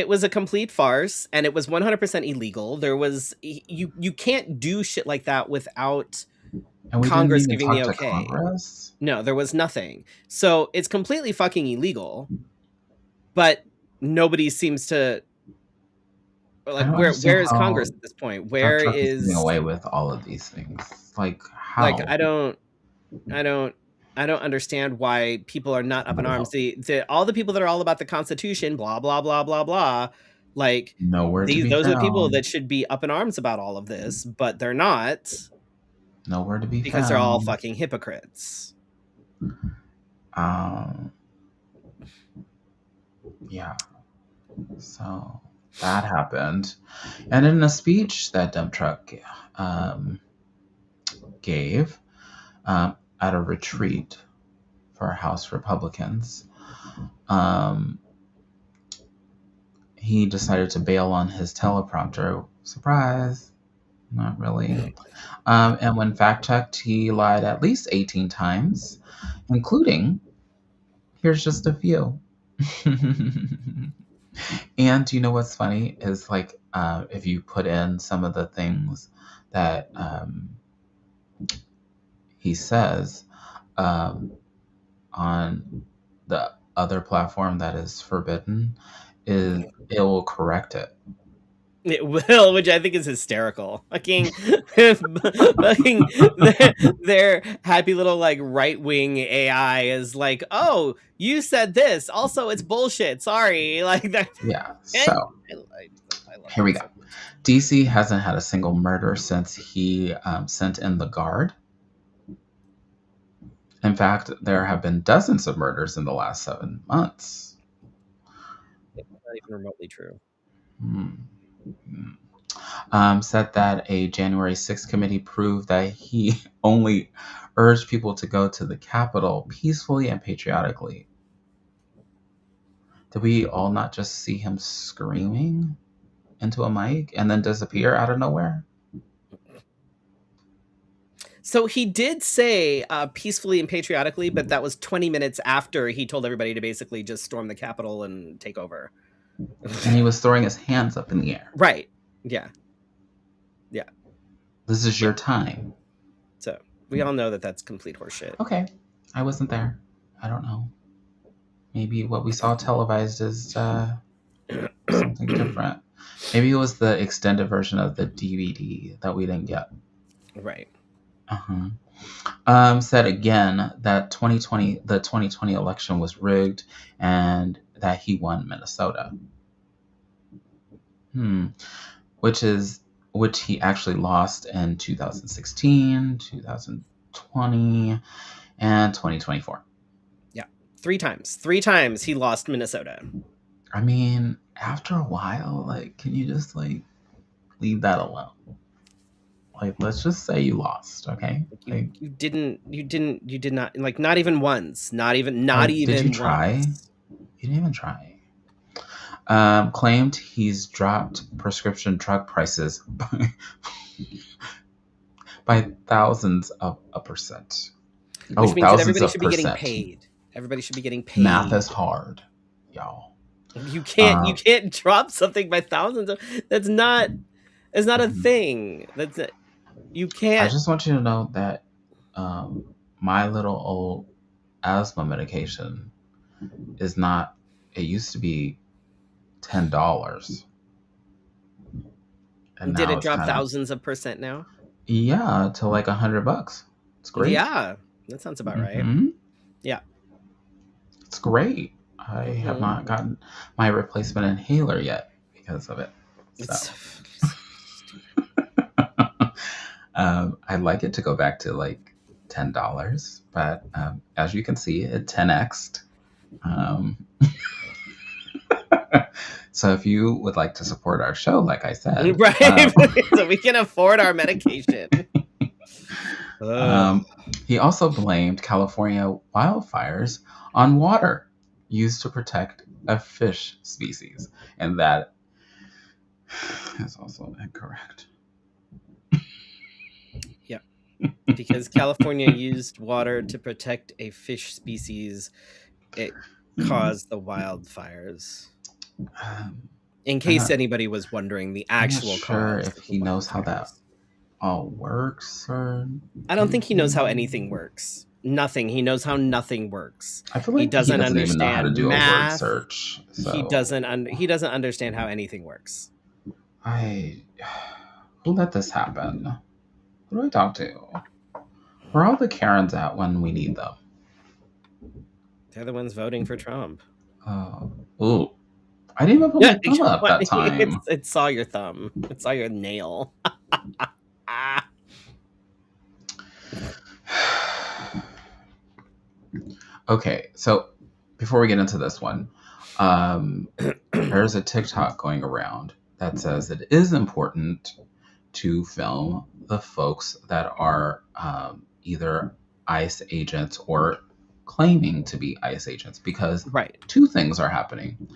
was a complete farce, and it was 100% illegal. There was you can't do shit like that without Congress giving the okay. No, there was nothing. So it's completely fucking illegal. But nobody seems to like where is Congress at this point? Where is getting away with all of these things? Like how? Like I don't understand why people are not up in arms. All the people that are all about the Constitution, blah blah blah blah blah. Like those are the people that should be up in arms about all of this, but they're not. Nowhere to be because found. They're all fucking hypocrites. Yeah. So that happened, and in a speech that dump truck gave at a retreat for House Republicans, he decided to bail on his teleprompter. Surprise. Not really. And when fact-checked, he lied at least 18 times, including, here's just a few. And you know what's funny is like, if you put in some of the things that he says on the other platform that is forbidden, is it will correct it. It will, which I think is hysterical. Fucking their happy little like right wing AI is like, oh, you said this. Also, it's bullshit. Sorry, like that. Yeah. I, So I love here we them go. so much. DC hasn't had a single murder since he sent in the guard. In fact, there have been dozens of murders in the last 7 months. It's not even remotely true. Hmm. Said that a January 6th committee proved that he only urged people to go to the Capitol peacefully and patriotically. Did we all not just see him screaming into a mic and then disappear out of nowhere? So he did say peacefully and patriotically, but that was 20 minutes after he told everybody to basically just storm the Capitol and take over. And he was throwing his hands up in the air. Right. Yeah. Yeah. This is your time. So we all know that that's complete horseshit. Okay. I wasn't there. I don't know. Maybe what we saw televised is something different. Maybe it was the extended version of the DVD that we didn't get. Right. Said again that the 2020 election was rigged and that he won Minnesota. Which he actually lost in 2016, 2020, and 2024. Yeah. 3 times. 3 times he lost Minnesota. I mean, after a while, like, can you just like leave that alone? Like, let's just say you lost, okay? You did not, like, not even once. Not even Did you try? once. You didn't even try. Claimed he's dropped prescription drug prices by thousands of a percent. Which means that everybody should be getting paid. Everybody should be getting paid. Math is hard, y'all. You can't drop something by thousands of. That's not a thing. You can't. I just want you to know that my little old asthma medication is not. It used to be $10. And did it drop thousands of percent now? Yeah, to like $100. It's great. Yeah, that sounds about right. Yeah, it's great. I have not gotten my replacement inhaler yet because of it. So. I'd like it to go back to like $10, but as you can see, it 10x'd. So if you would like to support our show, like I said, right, so we can afford our medication. He also blamed California wildfires on water used to protect a fish species, and that is also incorrect. Yeah, because California used water to protect a fish species, it caused the wildfires. In case anybody was wondering, the actual I'm not sure if he knows how that all works, or I don't think he knows how anything works. Nothing. He knows how nothing works. I feel like he doesn't even understand know how to do math. A word search. So. He doesn't understand how anything works. Who let this happen? Who do I talk to? Where are all the Karens at when we need them? They're the ones voting for Trump. Ooh. I didn't even put my thumb up that time. It saw your thumb. It saw your nail. Okay, so before we get into this one, there's a TikTok going around that says it is important to film the folks that are either ICE agents or claiming to be ICE agents, because two things are happening.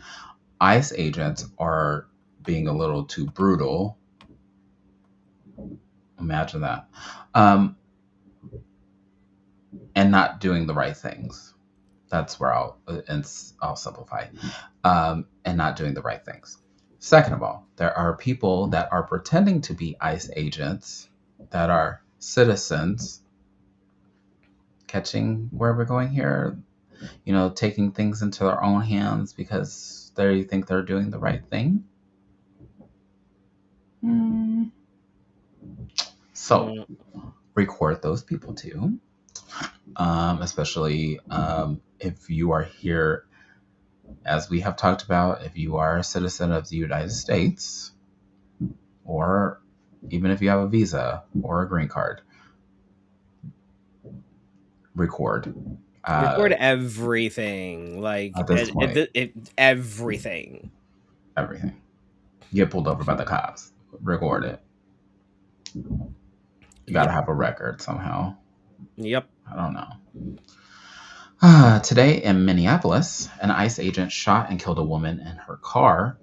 ICE agents are being a little too brutal. Imagine that. And not doing the right things. That's where I'll simplify. And not doing the right things. Second of all, there are people that are pretending to be ICE agents that are citizens. Catching where we're going here? taking things into their own hands because they think they're doing the right thing. So record those people too, especially if you are here, as we have talked about, if you are a citizen of the United States, or even if you have a visa or a green card, record. Record everything, like At this point, everything. everything. Get pulled over by the cops. Record it. You got to Yep. have a record somehow. Yep. I don't know. Today in Minneapolis, an ICE agent shot and killed a woman in her car,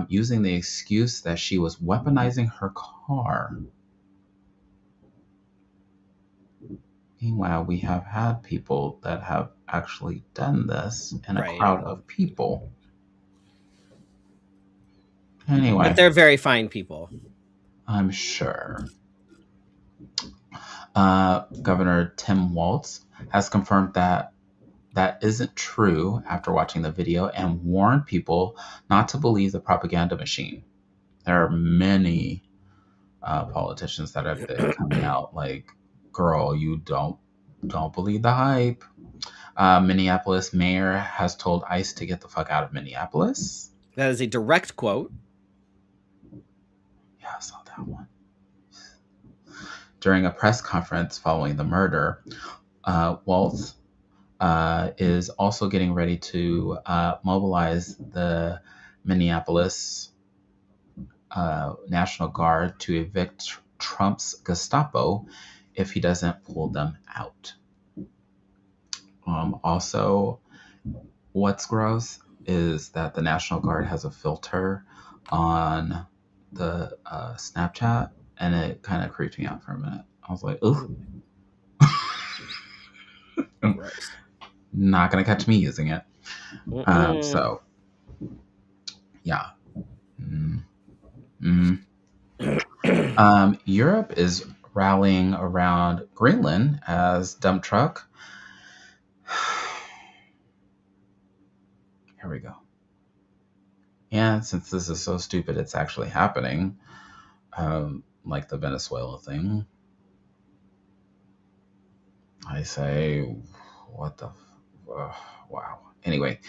using the excuse that she was weaponizing her car. Meanwhile, we have had people that have actually done this in a Right. crowd of people. Anyway. But they're very fine people. I'm sure. Governor Tim Walz has confirmed that isn't true after watching the video and warned people not to believe the propaganda machine. There are many politicians that have been coming out like, girl, you don't believe the hype. Minneapolis mayor has told ICE to get the fuck out of Minneapolis. That is a direct quote. Yeah, I saw that one. During a press conference following the murder, Walz is also getting ready to mobilize the Minneapolis National Guard to evict Trump's Gestapo if he doesn't pull them out. Also, what's gross is that the National Guard has a filter on the Snapchat, and it kind of creeped me out for a minute. I was like, ugh. Gross. Not gonna catch me using it. So, yeah. Europe is rallying around Greenland as dump truck. Here we go. And since this is so stupid, it's actually happening, like the Venezuela thing. I say, what the? Wow. Anyway,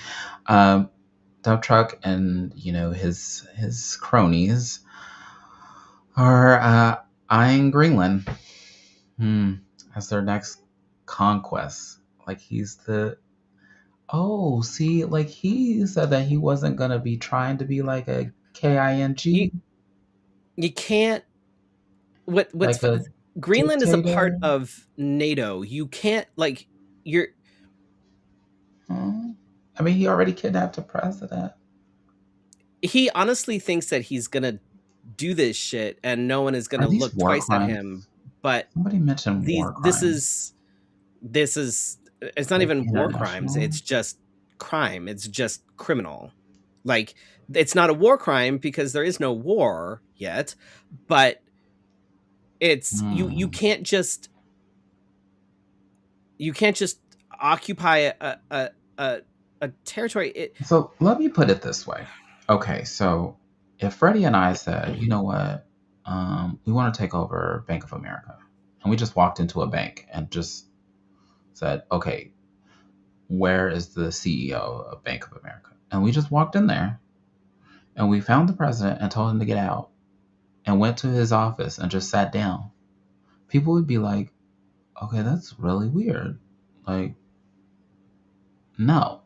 dump truck and his cronies are eyeing Greenland as their next conquest. Like he's the. Oh, see, like he said that he wasn't gonna be trying to be like a KING. You can't. What's like a Greenland is a part dictator. of NATO. You can't you're. I mean, he already kidnapped a president. He honestly thinks that he's gonna do this shit and no one is gonna Are these look war twice at crimes? him. But Somebody mentioned war crimes. This is it's not Like even war crimes. international? It's just crime. It's just criminal. Like it's not a war crime because there is no war yet, but it's you can't just occupy a territory. So let me put it this way. Okay, so if Freddie and I said, you know what, we want to take over Bank of America, and we just walked into a bank and just said, okay, where is the CEO of Bank of America? And we just walked in there, and we found the president and told him to get out, and went to his office and just sat down. People would be like, okay, that's really weird. Like, no.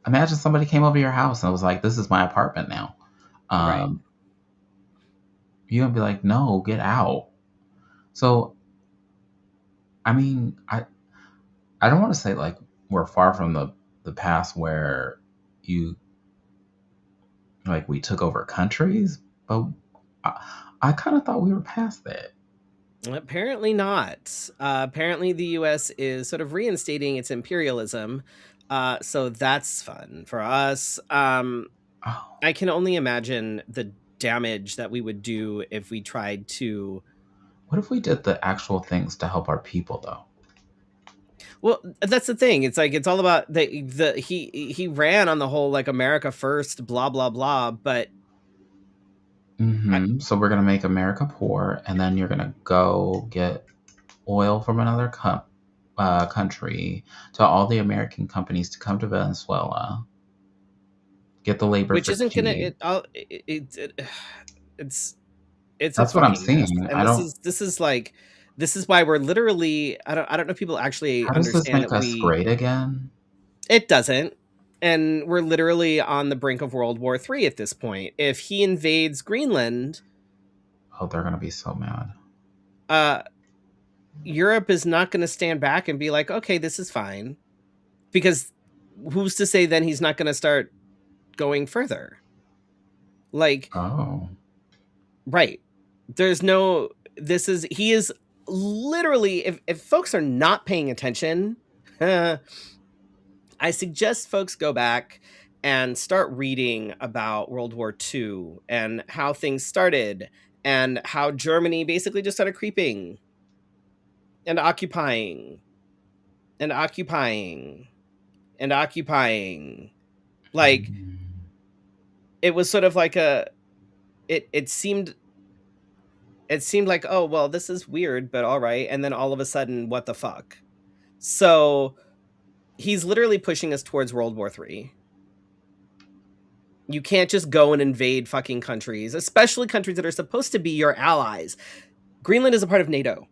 Imagine somebody came over your house and was like, this is my apartment now. Right. You're gonna be like, no, get out. So, I mean, I don't want to say like we're far from the past where we took over countries, but I kind of thought we were past that. Apparently not. Apparently the US is sort of reinstating its imperialism. So that's fun for us. I can only imagine the damage that we would do if we tried to. What if we did the actual things to help our people, though? Well, that's the thing. It's like it's all about he ran on the whole like America first, blah blah blah. But I, So we're gonna make America poor, and then you're gonna go get oil from another country to all the American companies to come to Venezuela, get the labor which for isn't gonna cheap. it's it's a That's what I'm fucking mess. seeing. And this is like this is why we're literally I don't know if people actually How does this understand make that us great again? it doesn't. And we're literally on the brink of World War III at this point. If he invades Greenland, Oh, they're gonna be so mad. uh Europe is not going to stand back and be like, okay, this is fine. Because who's to say then he's not going to start going further? Like, Oh. right. There's no, he is literally, if folks are not paying attention, I suggest folks go back and start reading about World War II and how things started and how Germany basically just started creeping and occupying and occupying and occupying. Like Mm. it was sort of like it seemed like, oh well, this is weird, but all right. And then all of a sudden, what the fuck? So he's literally pushing us towards World War III. You can't just go and invade fucking countries, especially countries that are supposed to be your allies. Greenland is a part of NATO.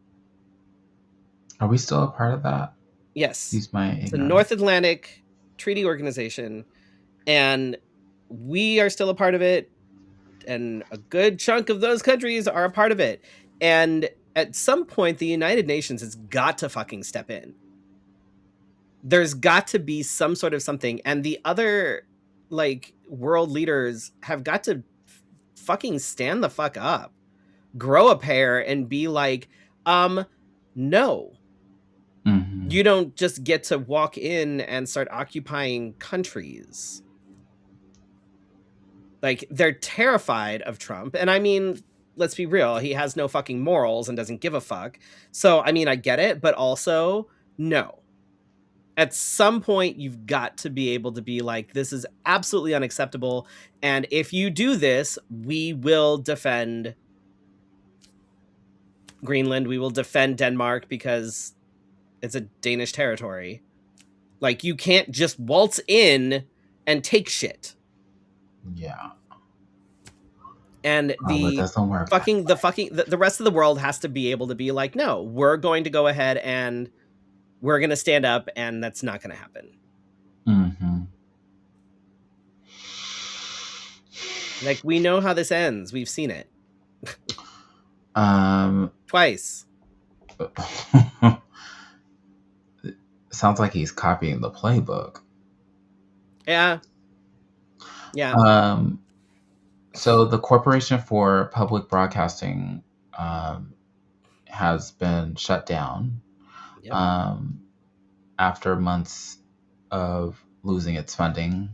Are we still a part of that? Yes. Excuse my It's a ignorance. North Atlantic Treaty Organization, and we are still a part of it, and a good chunk of those countries are a part of it. And at some point, the United Nations has got to fucking step in. There's got to be some sort of something, and the other like world leaders have got to fucking stand the fuck up, grow a pair, and be like, no, Mm-hmm. you don't just get to walk in and start occupying countries. Like, they're terrified of Trump. And I mean, let's be real, he has no fucking morals and doesn't give a fuck. So, I mean, I get it, but also, no. At some point, you've got to be able to be like, this is absolutely unacceptable. And if you do this, we will defend Greenland. We will defend Denmark because it's a Danish territory. Like, you can't just waltz in and take shit. Yeah. And Oh, it the doesn't work that fucking the rest of the world has to be able to be like, no, we're going to go ahead and we're going to stand up, and that's not going to happen. Mm-hmm. Like, we know how this ends. We've seen it Um, twice. sounds like he's copying the playbook. Yeah. Yeah. So the Corporation for Public Broadcasting has been shut down Yep. after months of losing its funding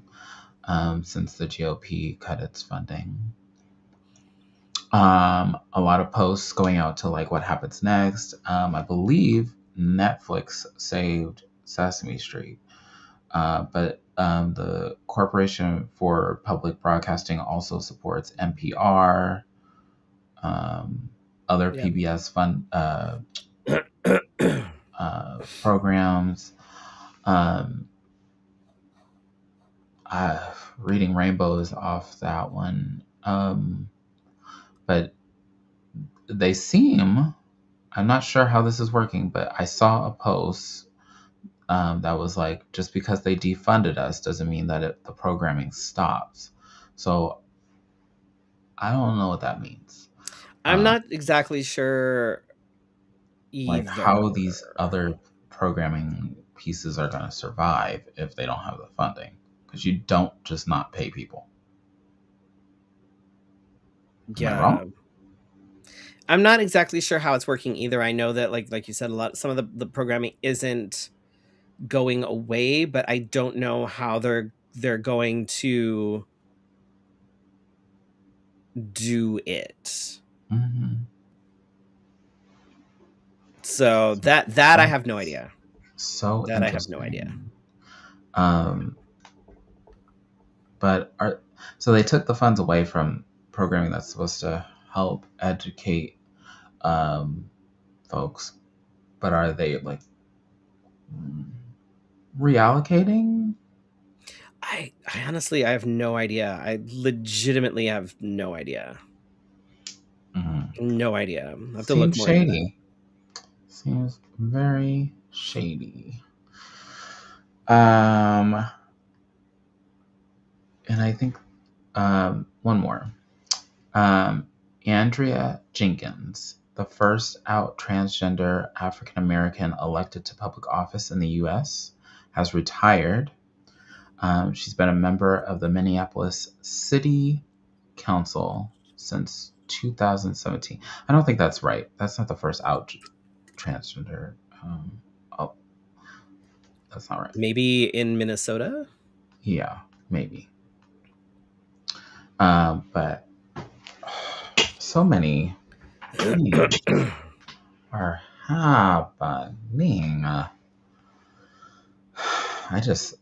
since the GOP cut its funding. A lot of posts going out to like what happens next. I believe Netflix saved Sesame Street, but the Corporation for Public Broadcasting also supports NPR, other Yep. PBS programs. Reading Rainbows off that one. But they seem, I'm not sure how this is working, but I saw a post that was like, just because they defunded us doesn't mean that the programming stops. So I don't know what that means. I'm not exactly sure Like either. how these other programming pieces are going to survive if they don't have the funding, because you don't just not pay people. Am I Yeah. wrong? I'm not exactly sure how it's working either. I know that like you said, some of the programming isn't going away, but I don't know how they're going to do it. Mm-hmm. So that I have no idea. So That I have no idea. interesting. Um, but so they took the funds away from programming that's supposed to help educate um, folks, but are they like reallocating? I honestly, I have no idea. I legitimately have no idea. Mhm. No idea. I have to look Seems more into that. shady. Seems very shady. Um, and I think one more. Um, Andrea Jenkins, the first out transgender African American elected to public office in the U.S., has retired. She's been a member of the Minneapolis City Council since 2017. I don't think that's right. That's not the first out transgender. Oh, that's not right. Maybe in Minnesota? Yeah, maybe. But so many things are happening.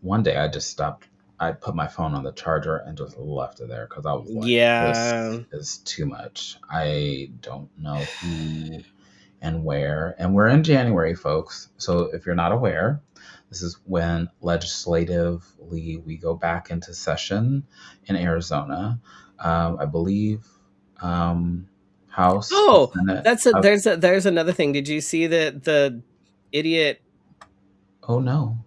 One day I just stopped. I put my phone on the charger and just left it there because I was like, this Yeah. is too much. I don't know who and where. And we're in January, folks. So if you're not aware, this is when legislatively we go back into session in Arizona. I believe House and Oh, Senate that's a have. there's another thing. Did you see the idiot Oh no,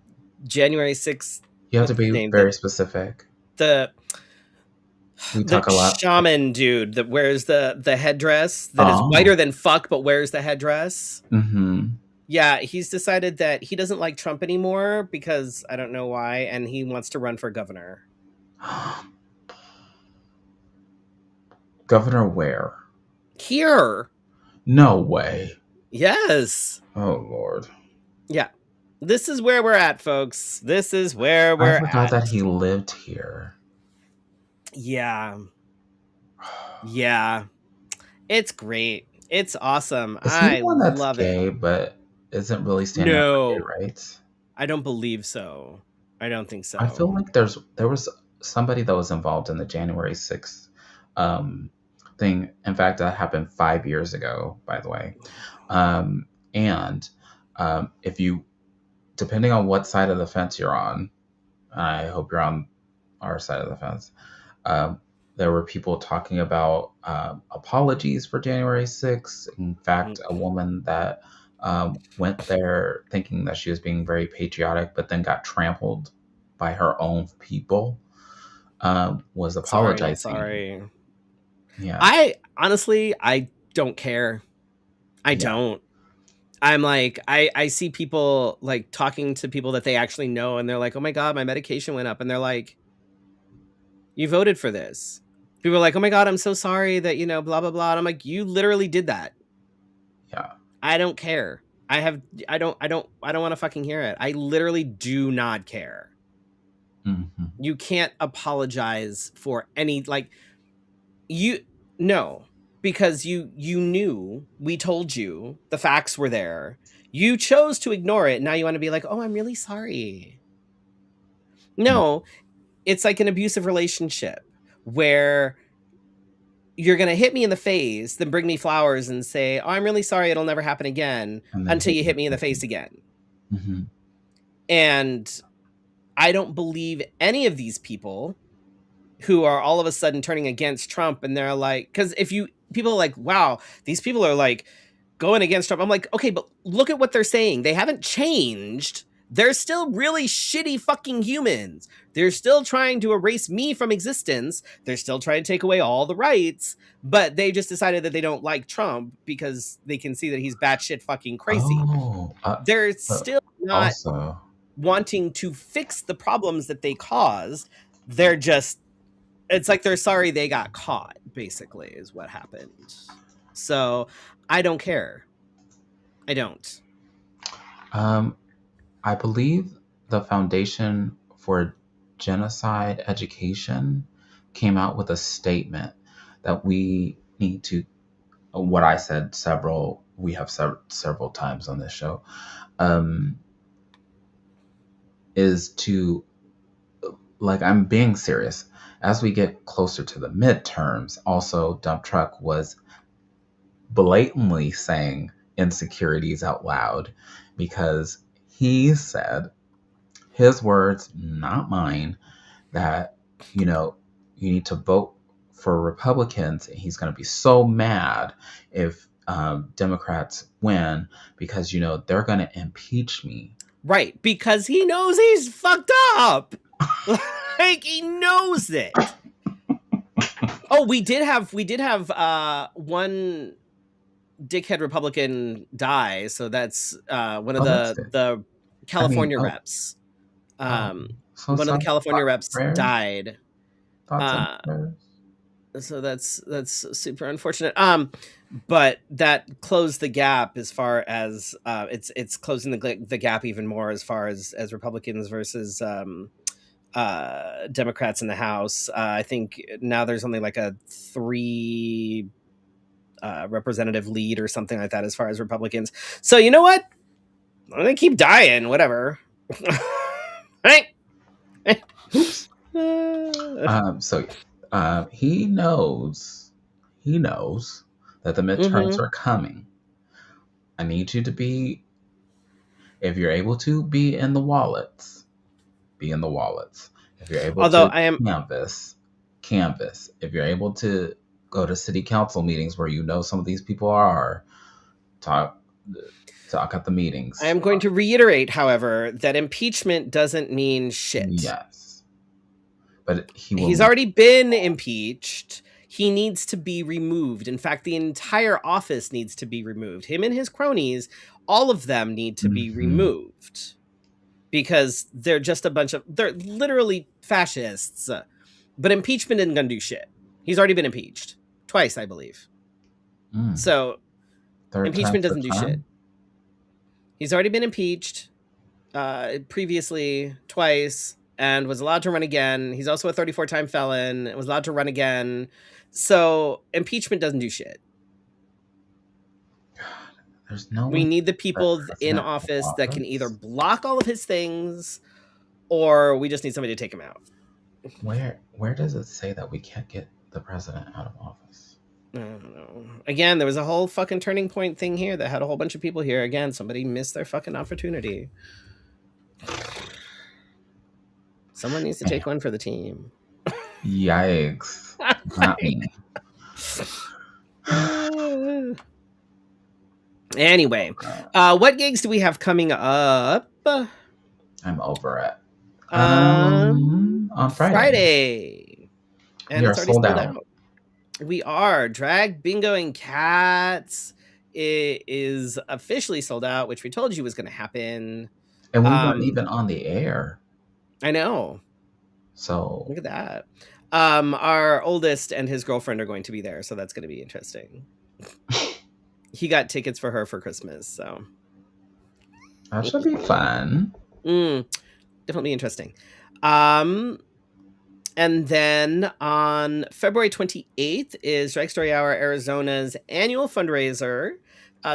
January 6th, you have to what's his be name? very specific. The We the talk a lot. shaman dude that wears the headdress that is Oh. whiter than fuck but wears the headdress. Mm-hmm. Yeah, he's decided that he doesn't like Trump anymore because I don't know why, and he wants to run for governor. Governor Ware. Here. No way. Yes. Oh Lord. Yeah. This is where we're at, folks. This is where I we're forgot at. that he lived here. Yeah. Yeah. It's great. It's awesome. Is he I one that's love it. gay but isn't really standing up for gay No, rights? I don't believe so. I don't think I so. feel like there was somebody that was involved in the January 6th um, thing. In fact, that happened 5 years ago, by the way. And if you, depending on what side of the fence you're on, I hope you're on our side of the fence. Um, there were people talking about apologies for January 6th. In fact, a woman that went there thinking that she was being very patriotic, but then got trampled by her own people, was Sorry, apologizing. sorry. Yeah, I honestly, I don't care. I yeah. don't. I'm like, I see people like talking to people that they actually know, and they're like, "Oh my god, my medication went up," and they're like, "You voted for this." People are like, "Oh my god, I'm so sorry that blah blah blah." And I'm like, "You literally did that." Yeah. I don't care. I don't want to fucking hear it. I literally do not care. Hmm. You can't apologize for any like you no, because you knew, we told you, the facts were there. You chose to ignore it. Now you want to be like, "Oh, I'm really sorry." No, it's like an abusive relationship where you're going to hit me in the face, then bring me flowers and say, "Oh, I'm really sorry, it'll never happen again," And then until hit you you hit me in the face again. again. Hmm. And I don't believe any of these people who are all of a sudden turning against Trump, and they're like, because if you people are like, wow, these people are like going against Trump. I'm like, okay, but look at what they're saying. They haven't changed. They're still really shitty fucking humans. They're still trying to erase me from existence. They're still trying to take away all the rights, but they just decided that they don't like Trump because they can see that he's batshit fucking crazy. Oh, They're still not also, wanting to fix the problems that they caused. They're just it's like they're sorry they got caught, basically, is what happened. So I don't care. I don't. um, I believe the Foundation for Genocide Education came out with a statement that we need to, what I said we have several times on this show. Um, is to, like, I'm being serious. As we get closer to the midterms, also, Dump Truck was blatantly saying insecurities out loud because he said, his words, not mine, that, you know, you need to vote for Republicans. And he's going to be so mad if Democrats win because, you know, they're going to impeach me. Right, because he knows he's fucked up. Like, he knows it. Oh, we did have one dickhead Republican die, so that's one of the California reps. So one of the California reps prayers? died. Thoughts and prayers? So that's super unfortunate. But that closed the gap as far as it's closing the gap even more as far as Republicans versus Democrats in the House. I think now there's only like a 3 representative lead or something like that as far as Republicans. So you know what? I'm gonna keep dying. Whatever. Right? Oops. So he knows that the midterms are coming. I need you to be, if you're able to, be in the wallets. Be in the wallets. If you're able to canvas. If you're able to go to city council meetings where you know some of these people are, talk at the meetings. I am going to reiterate, however, that impeachment doesn't mean shit. Yes. But he's already been impeached. He needs to be removed. In fact, the entire office needs to be removed. Him and his cronies, all of them need to be removed. Because they're just they're literally fascists. But impeachment isn't going to do shit. He's already been impeached. Twice, I believe. So, impeachment doesn't do shit. He's already been impeached previously, twice, and was allowed to run again. He's also a 34-time felon, was allowed to run again. So impeachment doesn't do shit. We need the people in office that can either block all of his things, or we just need somebody to take him out. Where does it say that we can't get the president out of office? I don't know. Again, there was a whole fucking turning point thing here that had a whole bunch of people here. Again, somebody missed their fucking opportunity. Someone needs to take one for the team. Yikes. Not me. Anyway, what gigs do we have coming up? I'm over it. On Friday. And we it's already sold out. We are. Drag Bingoing Cats. It is officially sold out, which we told you was going to happen. And we weren't even on the air. I know. So look at that. Our oldest and his girlfriend are going to be there, so that's going to be interesting. He got tickets for her for Christmas, so that should be fun. Definitely interesting. And then on February 28th is Drag Story Hour Arizona's annual fundraiser.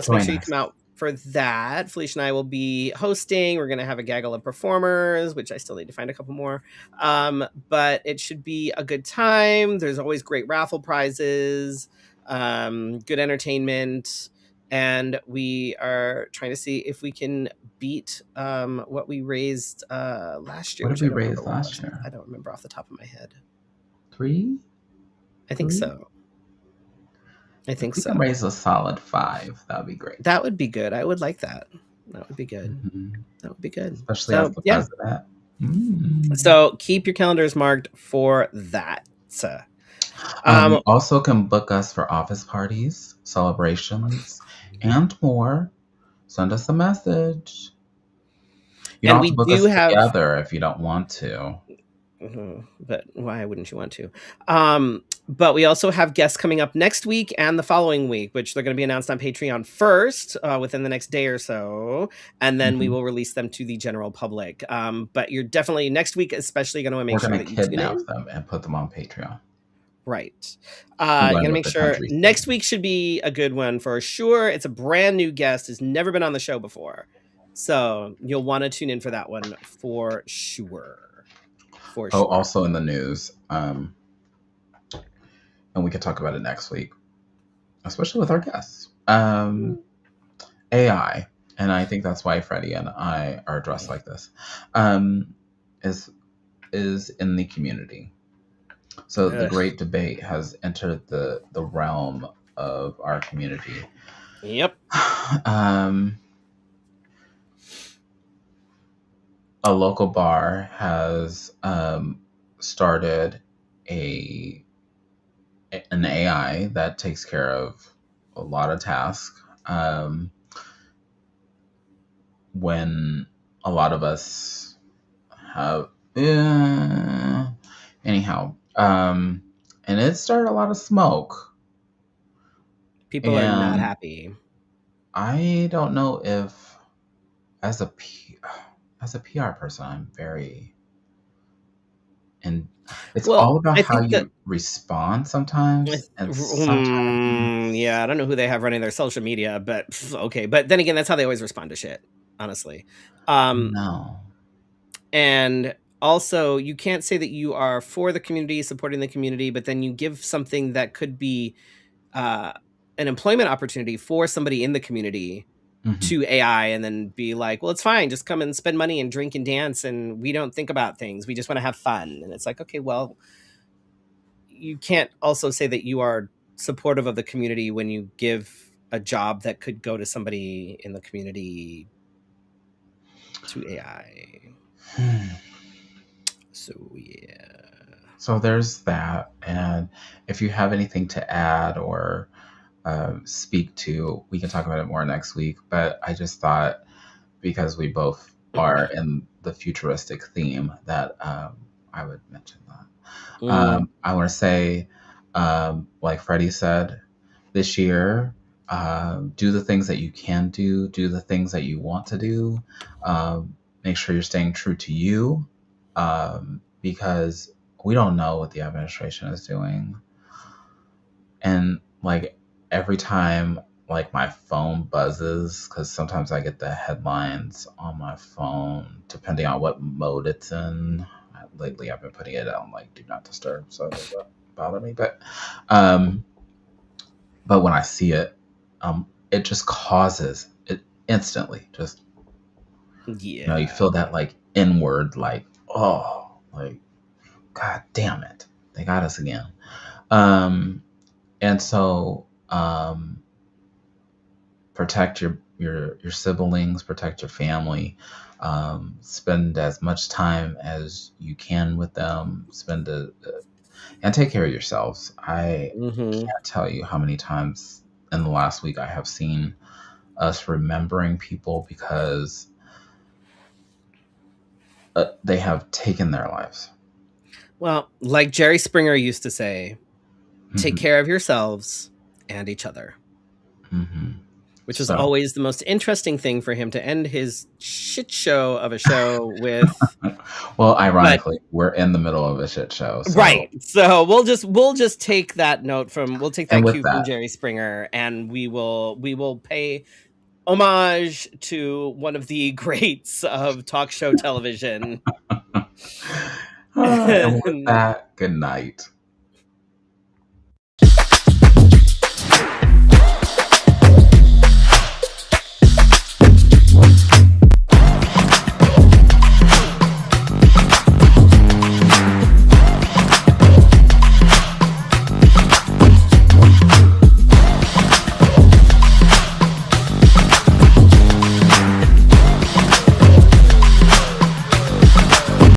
So make sure you come out for that. Felicia and I will be hosting. We're going to have a gaggle of performers, which I still need to find a couple more. But it should be a good time. There's always great raffle prizes, good entertainment. And we are trying to see if we can beat what we raised last year. What did we raise last year? I don't remember off the top of my head. 3? I think so. I think so. We can raise a solid 5. That would be great. That would be good. I would like that. That would be good. That would be good. Especially as the president. So keep your calendars marked for that. You also can book us for office parties, celebrations, and more. Send us a message. You don't have to book us together if you don't want to. But why wouldn't you want to? But we also have guests coming up next week and the following week, which they're going to be announced on Patreon first within the next day or so. And then we will release them to the general public. But you're definitely next week, especially going to make sure that you kidnap them and put them on Patreon. Right. You gotta make sure next week should be a good one for sure. It's a brand new guest, has never been on the show before. So you'll want to tune in for that one for sure. For Oh, sure. also in the news, and we can talk about it next week, especially with our guests. AI, and I think that's why Freddie and I are dressed like this, um, is in the community. So the Ugh. great debate has entered the realm of our community. Yep. Um, a local bar has started a an AI that takes care of a lot of tasks. When a lot of us have, anyhow, and it started a lot of smoke. People are not And happy. I don't know if, as a as a PR person, I'm very, and it's Well, all about I how think that you respond sometimes, and sometimes yeah, I don't know who they have running their social media, but okay. But then again, that's how they always respond to shit, honestly. Um, no. and also, you can't say that you are for the community, supporting the community, but then you give something that could be uh, an employment opportunity for somebody in the community Hmm. to AI, and then be like, well, it's fine. Just come and spend money and drink and dance. And we don't think about things. We just want to have fun. And it's like, okay, well, you can't also say that you are supportive of the community when you give a job that could go to somebody in the community to AI. So yeah. So there's that. And if you have anything to add or speak to, we can talk about it more next week. But I just thought, because we both are in the futuristic theme, that I would mention that. Mm, I want to say, like Freddie said, this year, do the things that you can do the things that you want to do. Make sure you're staying true to you, because we don't know what the administration is doing. And like every time, like my phone buzzes, because sometimes I get the headlines on my phone, depending on what mode it's in. Lately, I've been putting it on like do not disturb, so it doesn't bother me. Um, but when I see it, it just causes it instantly. Just, you yeah. feel that like inward, like, oh, like, god damn it, they got us again. Um, and so protect your siblings, protect your family, spend as much time as you can with them, and take care of yourselves. I Hmm. can't tell you how many times in the last week I have seen us remembering people because they have taken their lives. Well, like Jerry Springer used to say, take Hmm. care of yourselves and each other, Hmm. which was So, always the most interesting thing for him to end his shit show of a show with. well, But ironically, we're in the middle of a shit show. right. So, So we'll just take that note from we'll take and that with cue from that, Jerry Springer, and we will pay homage to one of the greats of talk show television. and with And that, good night.